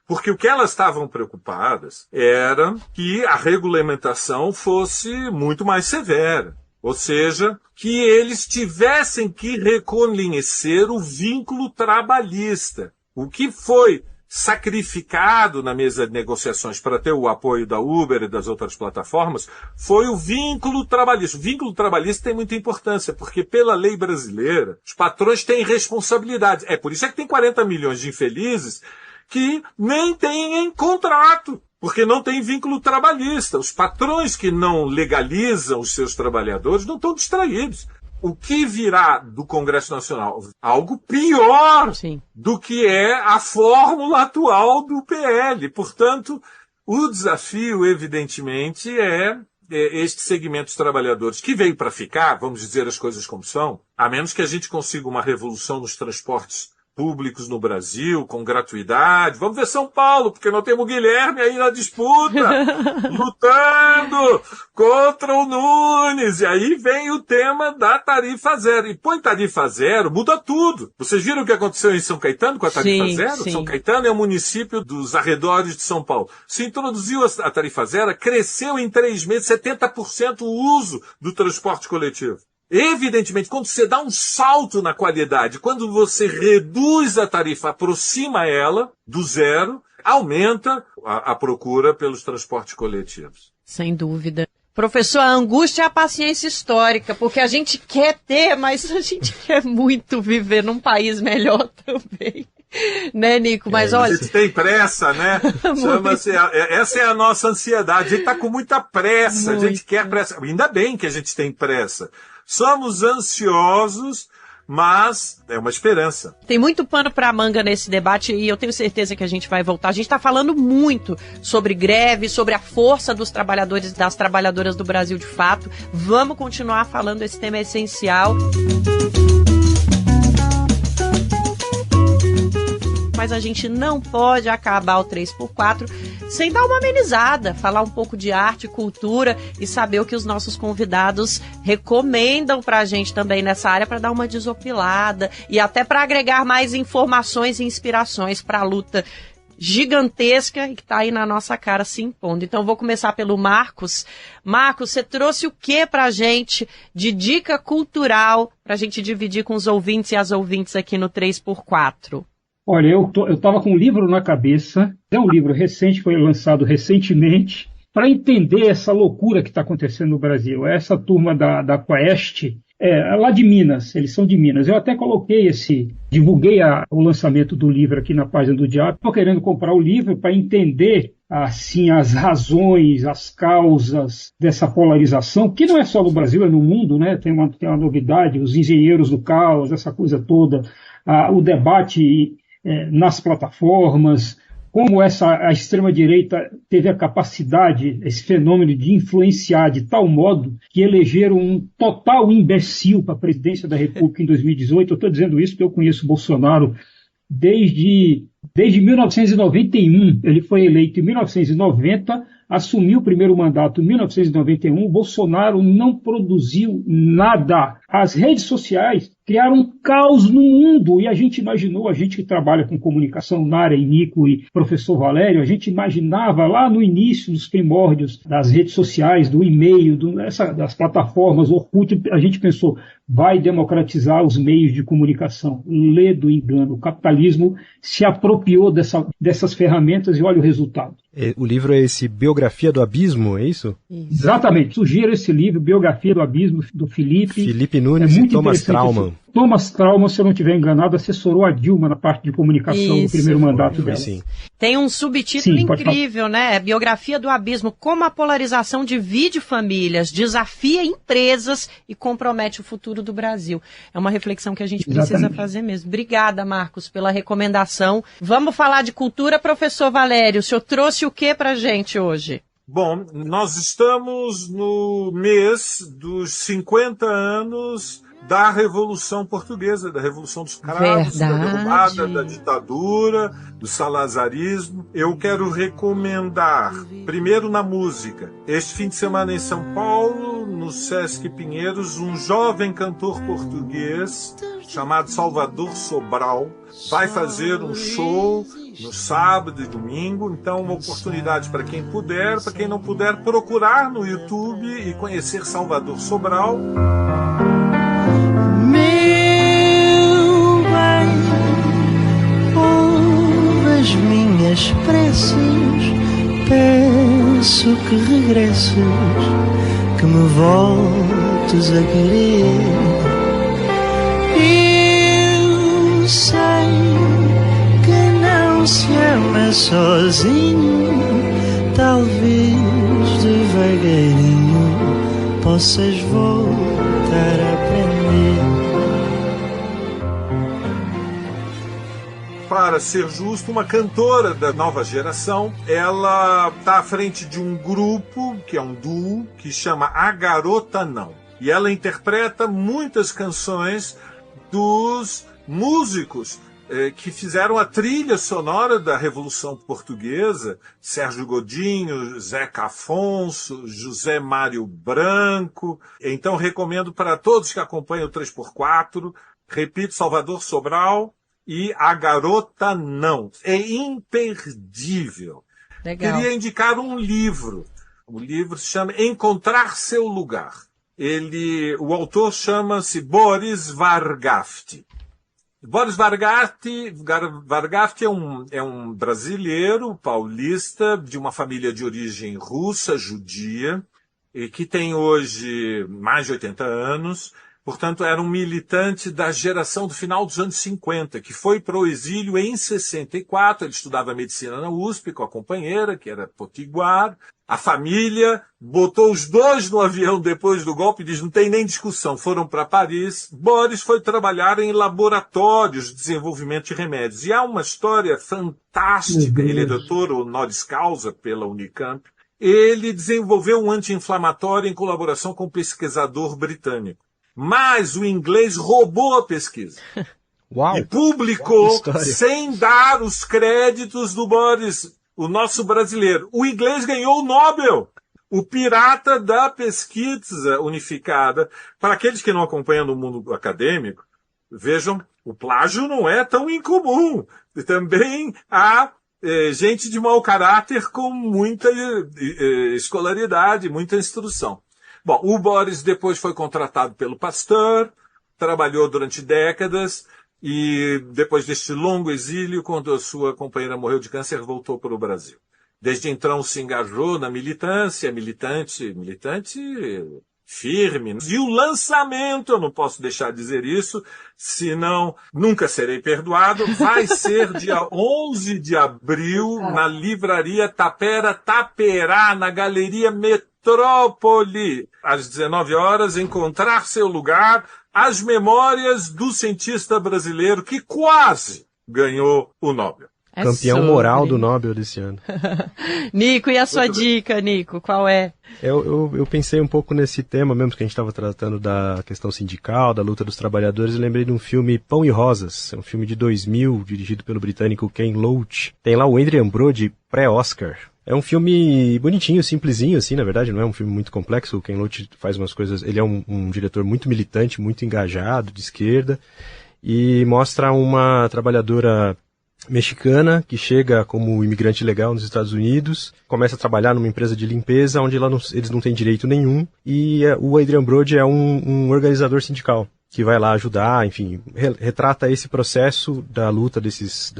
porque o que elas estavam preocupadas era que a regulamentação fosse muito mais severa. Ou seja, que eles tivessem que reconhecer o vínculo trabalhista. O que foi sacrificado na mesa de negociações para ter o apoio da Uber e das outras plataformas foi o vínculo trabalhista. O vínculo trabalhista tem muita importância, porque pela lei brasileira, os patrões têm responsabilidade. Por isso é que tem 40 milhões de infelizes que nem têm contrato, porque não tem vínculo trabalhista. Os patrões que não legalizam os seus trabalhadores não estão distraídos. O que virá do Congresso Nacional? Algo pior Sim. do que é a fórmula atual do PL. Portanto, o desafio, evidentemente, é este segmento dos trabalhadores que veio para ficar, vamos dizer as coisas como são, a menos que a gente consiga uma revolução nos transportes públicos no Brasil, com gratuidade. Vamos ver São Paulo, porque nós temos o Guilherme aí na disputa, lutando contra o Nunes. E aí vem o tema da tarifa zero. E põe tarifa zero, muda tudo. Vocês viram o que aconteceu em São Caetano com a tarifa zero? Sim. São Caetano é um município dos arredores de São Paulo. Se introduziu a tarifa zero, cresceu em 3 meses 70% o uso do transporte coletivo. Evidentemente, quando você dá um salto na qualidade, quando você reduz a tarifa, aproxima ela do zero, aumenta a procura pelos transportes coletivos. Sem dúvida. Professor, a angústia é a paciência histórica, porque a gente quer ter, mas a gente quer muito viver num país melhor também. Né, Nico? Mas olha... A gente tem pressa, né? Essa é a nossa ansiedade. A gente está com muita pressa, a gente quer pressa. Ainda bem que a gente tem pressa. Somos ansiosos, mas é uma esperança. Tem muito pano para manga nesse debate e eu tenho certeza que a gente vai voltar. A gente está falando muito sobre greve, sobre a força dos trabalhadores e das trabalhadoras do Brasil de fato. Vamos continuar falando, esse tema é essencial. Mas a gente não pode acabar o 3x4 sem dar uma amenizada, falar um pouco de arte, cultura e saber o que os nossos convidados recomendam pra gente também nessa área para dar uma desopilada e até para agregar mais informações e inspirações para a luta gigantesca e que está aí na nossa cara se impondo. Então vou começar pelo Marcos. Marcos, você trouxe o que pra gente de dica cultural pra gente dividir com os ouvintes e as ouvintes aqui no 3x4? Olha, eu estava com um livro na cabeça, é um livro recente, foi lançado recentemente, para entender essa loucura que está acontecendo no Brasil. Essa turma da Quest, lá de Minas, eles são de Minas. Eu até divulguei o lançamento do livro aqui na página do Diário. Estou querendo comprar o livro para entender assim, as razões, as causas dessa polarização, que não é só no Brasil, é no mundo, né? Tem uma novidade, os engenheiros do caos, essa coisa toda, o debate nas plataformas, como a extrema-direita teve a capacidade, esse fenômeno de influenciar de tal modo que elegeram um total imbecil para a presidência da República em 2018. Eu estou dizendo isso porque eu conheço o Bolsonaro desde 1991. Ele foi eleito em 1990, assumiu o primeiro mandato em 1991. O Bolsonaro não produziu nada. As redes sociais criaram um caos no mundo e a gente que trabalha com comunicação na área, Nico e professor Valério, a gente imaginava lá no início, nos primórdios das redes sociais, do e-mail, das plataformas, Orkut, a gente pensou, vai democratizar os meios de comunicação. Lê do engano. O capitalismo se apropriou dessas ferramentas e olha o resultado. O livro é esse Biografia do Abismo, é isso? Exatamente. Sugiro esse livro, Biografia do Abismo, do Felipe Nunes e Thomas Traumann. Thomas Traumann, se eu não estiver enganado, assessorou a Dilma na parte de comunicação no primeiro mandato dela. Sim. Tem um subtítulo incrível, né? Biografia do Abismo. Como a polarização divide famílias, desafia empresas e compromete o futuro do Brasil. É uma reflexão que a gente precisa fazer mesmo. Obrigada, Marcos, pela recomendação. Vamos falar de cultura, professor Valério. O senhor trouxe o que pra gente hoje? Bom, nós estamos no mês dos 50 anos da Revolução Portuguesa, da Revolução dos Cravos, da derrubada da ditadura, do salazarismo. Eu quero recomendar, primeiro na música, este fim de semana em São Paulo, no Sesc Pinheiros, um jovem cantor português chamado Salvador Sobral vai fazer um show no sábado e domingo. Então, uma oportunidade para quem puder, para quem não puder, procurar no YouTube e conhecer Salvador Sobral. Meu bem, ouve as minhas preces, peço que regresses, que me voltes a querer. Eu sei que não se ama sozinho, talvez devagarinho possas voltar a aprender. Para ser justo, uma cantora da nova geração, ela está à frente de um grupo, que é um duo, que chama A Garota Não. E ela interpreta muitas canções dos músicos que fizeram a trilha sonora da Revolução Portuguesa, Sérgio Godinho, Zeca Afonso, José Mário Branco. Então recomendo para todos que acompanham o 3x4, repito, Salvador Sobral e A Garota Não. É imperdível. Legal. Queria indicar um livro. O livro se chama Encontrar Seu Lugar. O autor chama-se Boris Vargafti. Boris Vargafti é um brasileiro paulista de uma família de origem russa, judia, e que tem hoje mais de 80 anos. Portanto, era um militante da geração do final dos anos 50, que foi para o exílio em 64. Ele estudava medicina na USP com a companheira, que era potiguar. A família botou os dois no avião depois do golpe e diz, não tem nem discussão, foram para Paris. Boris foi trabalhar em laboratórios de desenvolvimento de remédios. E há uma história fantástica, ele é doutor honoris causa pela Unicamp. Ele desenvolveu um anti-inflamatório em colaboração com um pesquisador britânico. Mas o inglês roubou a pesquisa. Uau! E publicou sem dar os créditos do Boris, o nosso brasileiro. O inglês ganhou o Nobel, o pirata da pesquisa unificada. Para aqueles que não acompanham no mundo acadêmico, vejam, o plágio não é tão incomum. Também há gente de mau caráter com muita escolaridade, muita instrução. Bom, o Boris depois foi contratado pelo Pasteur, trabalhou durante décadas e depois deste longo exílio, quando a sua companheira morreu de câncer, voltou para o Brasil. Desde então se engajou na militância, militante firme. E o lançamento, eu não posso deixar de dizer isso, senão nunca serei perdoado, vai ser dia 11 de abril na livraria Taperá, na Galeria Metrópole, às 19 horas, Encontrar Seu Lugar, as memórias do cientista brasileiro que quase ganhou o Nobel. Campeão moral do Nobel desse ano. Nico, e a sua dica, Nico? Qual é? Eu pensei um pouco nesse tema mesmo, que a gente estava tratando da questão sindical, da luta dos trabalhadores, e lembrei de um filme Pão e Rosas, é um filme de 2000, dirigido pelo britânico Ken Loach. Tem lá o Adrian Brody, pré-Oscar. É um filme bonitinho, simplesinho, assim, na verdade, não é um filme muito complexo. O Ken Loach faz umas coisas, ele é um diretor muito militante, muito engajado, de esquerda, e mostra uma trabalhadora mexicana que chega como imigrante legal nos Estados Unidos, começa a trabalhar numa empresa de limpeza onde eles não têm direito nenhum, e o Adrian Brody é um organizador sindical que vai lá ajudar, enfim, retrata esse processo da luta desses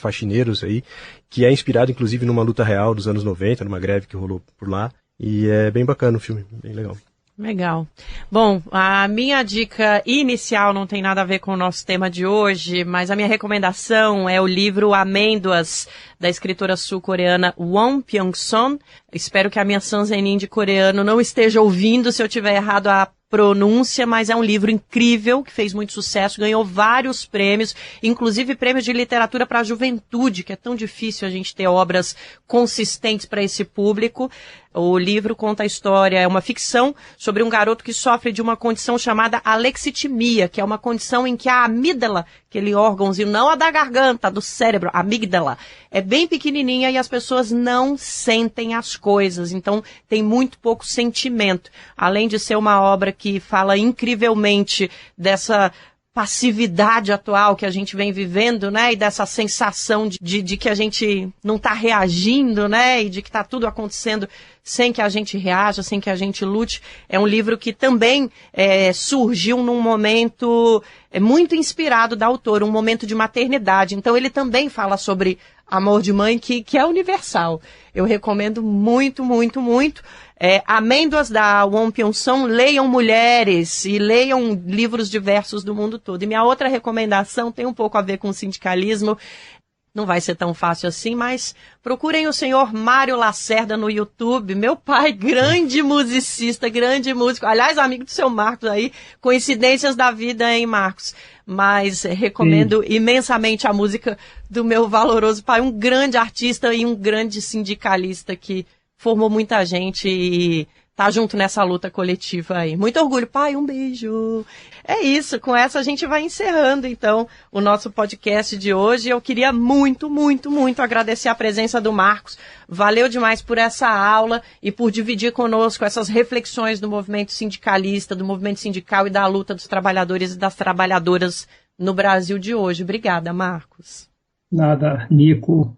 faxineiros aí, que é inspirado inclusive numa luta real dos anos 90, numa greve que rolou por lá, e é bem bacana o filme, bem legal. Legal. Bom, a minha dica inicial não tem nada a ver com o nosso tema de hoje, mas a minha recomendação é o livro Amêndoas, da escritora sul-coreana Won Pyong-son. Espero que a minha Sanzenin de coreano não esteja ouvindo se eu tiver errado a pronúncia, mas é um livro incrível, que fez muito sucesso, ganhou vários prêmios, inclusive prêmios de literatura para a juventude, que é tão difícil a gente ter obras consistentes para esse público. O livro conta a história, é uma ficção sobre um garoto que sofre de uma condição chamada alexitimia, que é uma condição em que a amígdala, aquele órgãozinho, não a da garganta, do cérebro, a amígdala, é bem pequenininha e as pessoas não sentem as coisas, então tem muito pouco sentimento. Além de ser uma obra que fala incrivelmente dessa passividade atual que a gente vem vivendo, né, e dessa sensação de que a gente não está reagindo, né, e de que está tudo acontecendo sem que a gente reaja, sem que a gente lute. É um livro que também surgiu num momento muito inspirado da autora, um momento de maternidade. Então ele também fala sobre amor de mãe que é universal. Eu recomendo muito, muito, muito. Amêndoas, da Won Pyong-son, leiam mulheres e leiam livros diversos do mundo todo. E minha outra recomendação tem um pouco a ver com o sindicalismo. Não vai ser tão fácil assim, mas procurem o senhor Mário Lacerda no YouTube. Meu pai, grande musicista, grande músico. Aliás, amigo do seu Marcos aí. Coincidências da vida, hein, Marcos? Mas recomendo imensamente a música do meu valoroso pai. Um grande artista e um grande sindicalista que formou muita gente e tá junto nessa luta coletiva aí. Muito orgulho. Pai, um beijo. É isso, com essa a gente vai encerrando, então, o nosso podcast de hoje. Eu queria muito, muito, muito agradecer a presença do Marcos. Valeu demais por essa aula e por dividir conosco essas reflexões do movimento sindicalista, do movimento sindical e da luta dos trabalhadores e das trabalhadoras no Brasil de hoje. Obrigada, Marcos. Nada, Nico,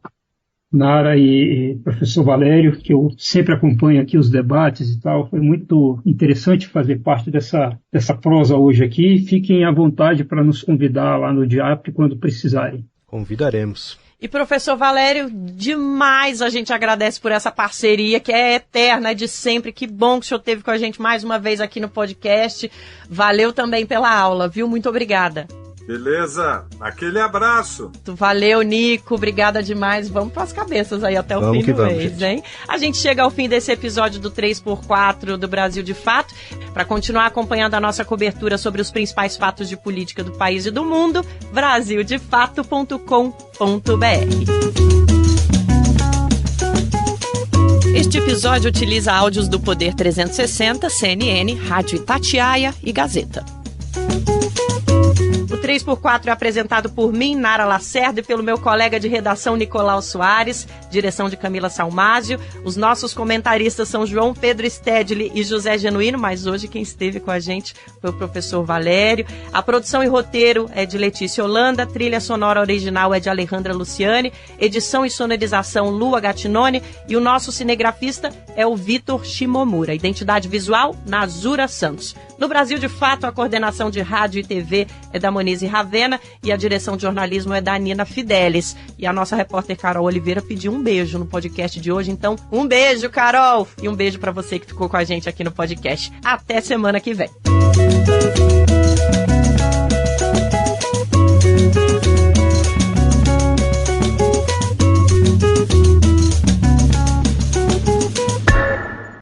Nara e professor Valério, que eu sempre acompanho aqui os debates e tal. Foi muito interessante fazer parte dessa prosa hoje aqui. Fiquem à vontade para nos convidar lá no DIAP quando precisarem. Convidaremos. E professor Valério, demais a gente agradece por essa parceria que é eterna, é de sempre. Que bom que o senhor esteve com a gente mais uma vez aqui no podcast. Valeu também pela aula, viu? Muito obrigada. Beleza, aquele abraço. Valeu, Nico, obrigada demais. Vamos para as cabeças aí até o fim do mês, hein? A gente chega ao fim desse episódio do 3x4 do Brasil de Fato. Para continuar acompanhando a nossa cobertura sobre os principais fatos de política do país e do mundo, brasildefato.com.br. Este episódio utiliza áudios do Poder 360, CNN, Rádio Itatiaia e Gazeta. O 3x4 é apresentado por mim, Nara Lacerda, e pelo meu colega de redação, Nicolau Soares, direção de Camila Salmásio. Os nossos comentaristas são João Pedro Stedley e José Genuíno, mas hoje quem esteve com a gente foi o professor Valério. A produção e roteiro é de Letícia Holanda, trilha sonora original é de Alejandra Luciani, edição e sonorização Lua Gattinone, e o nosso cinegrafista é o Vitor Shimomura. Identidade visual, Nazura Santos. No Brasil de Fato, a coordenação de rádio e TV é da Monize Ravena e a direção de jornalismo é da Nina Fidelis. E a nossa repórter Carol Oliveira pediu um beijo no podcast de hoje, então um beijo, Carol! E um beijo para você que ficou com a gente aqui no podcast. Até semana que vem.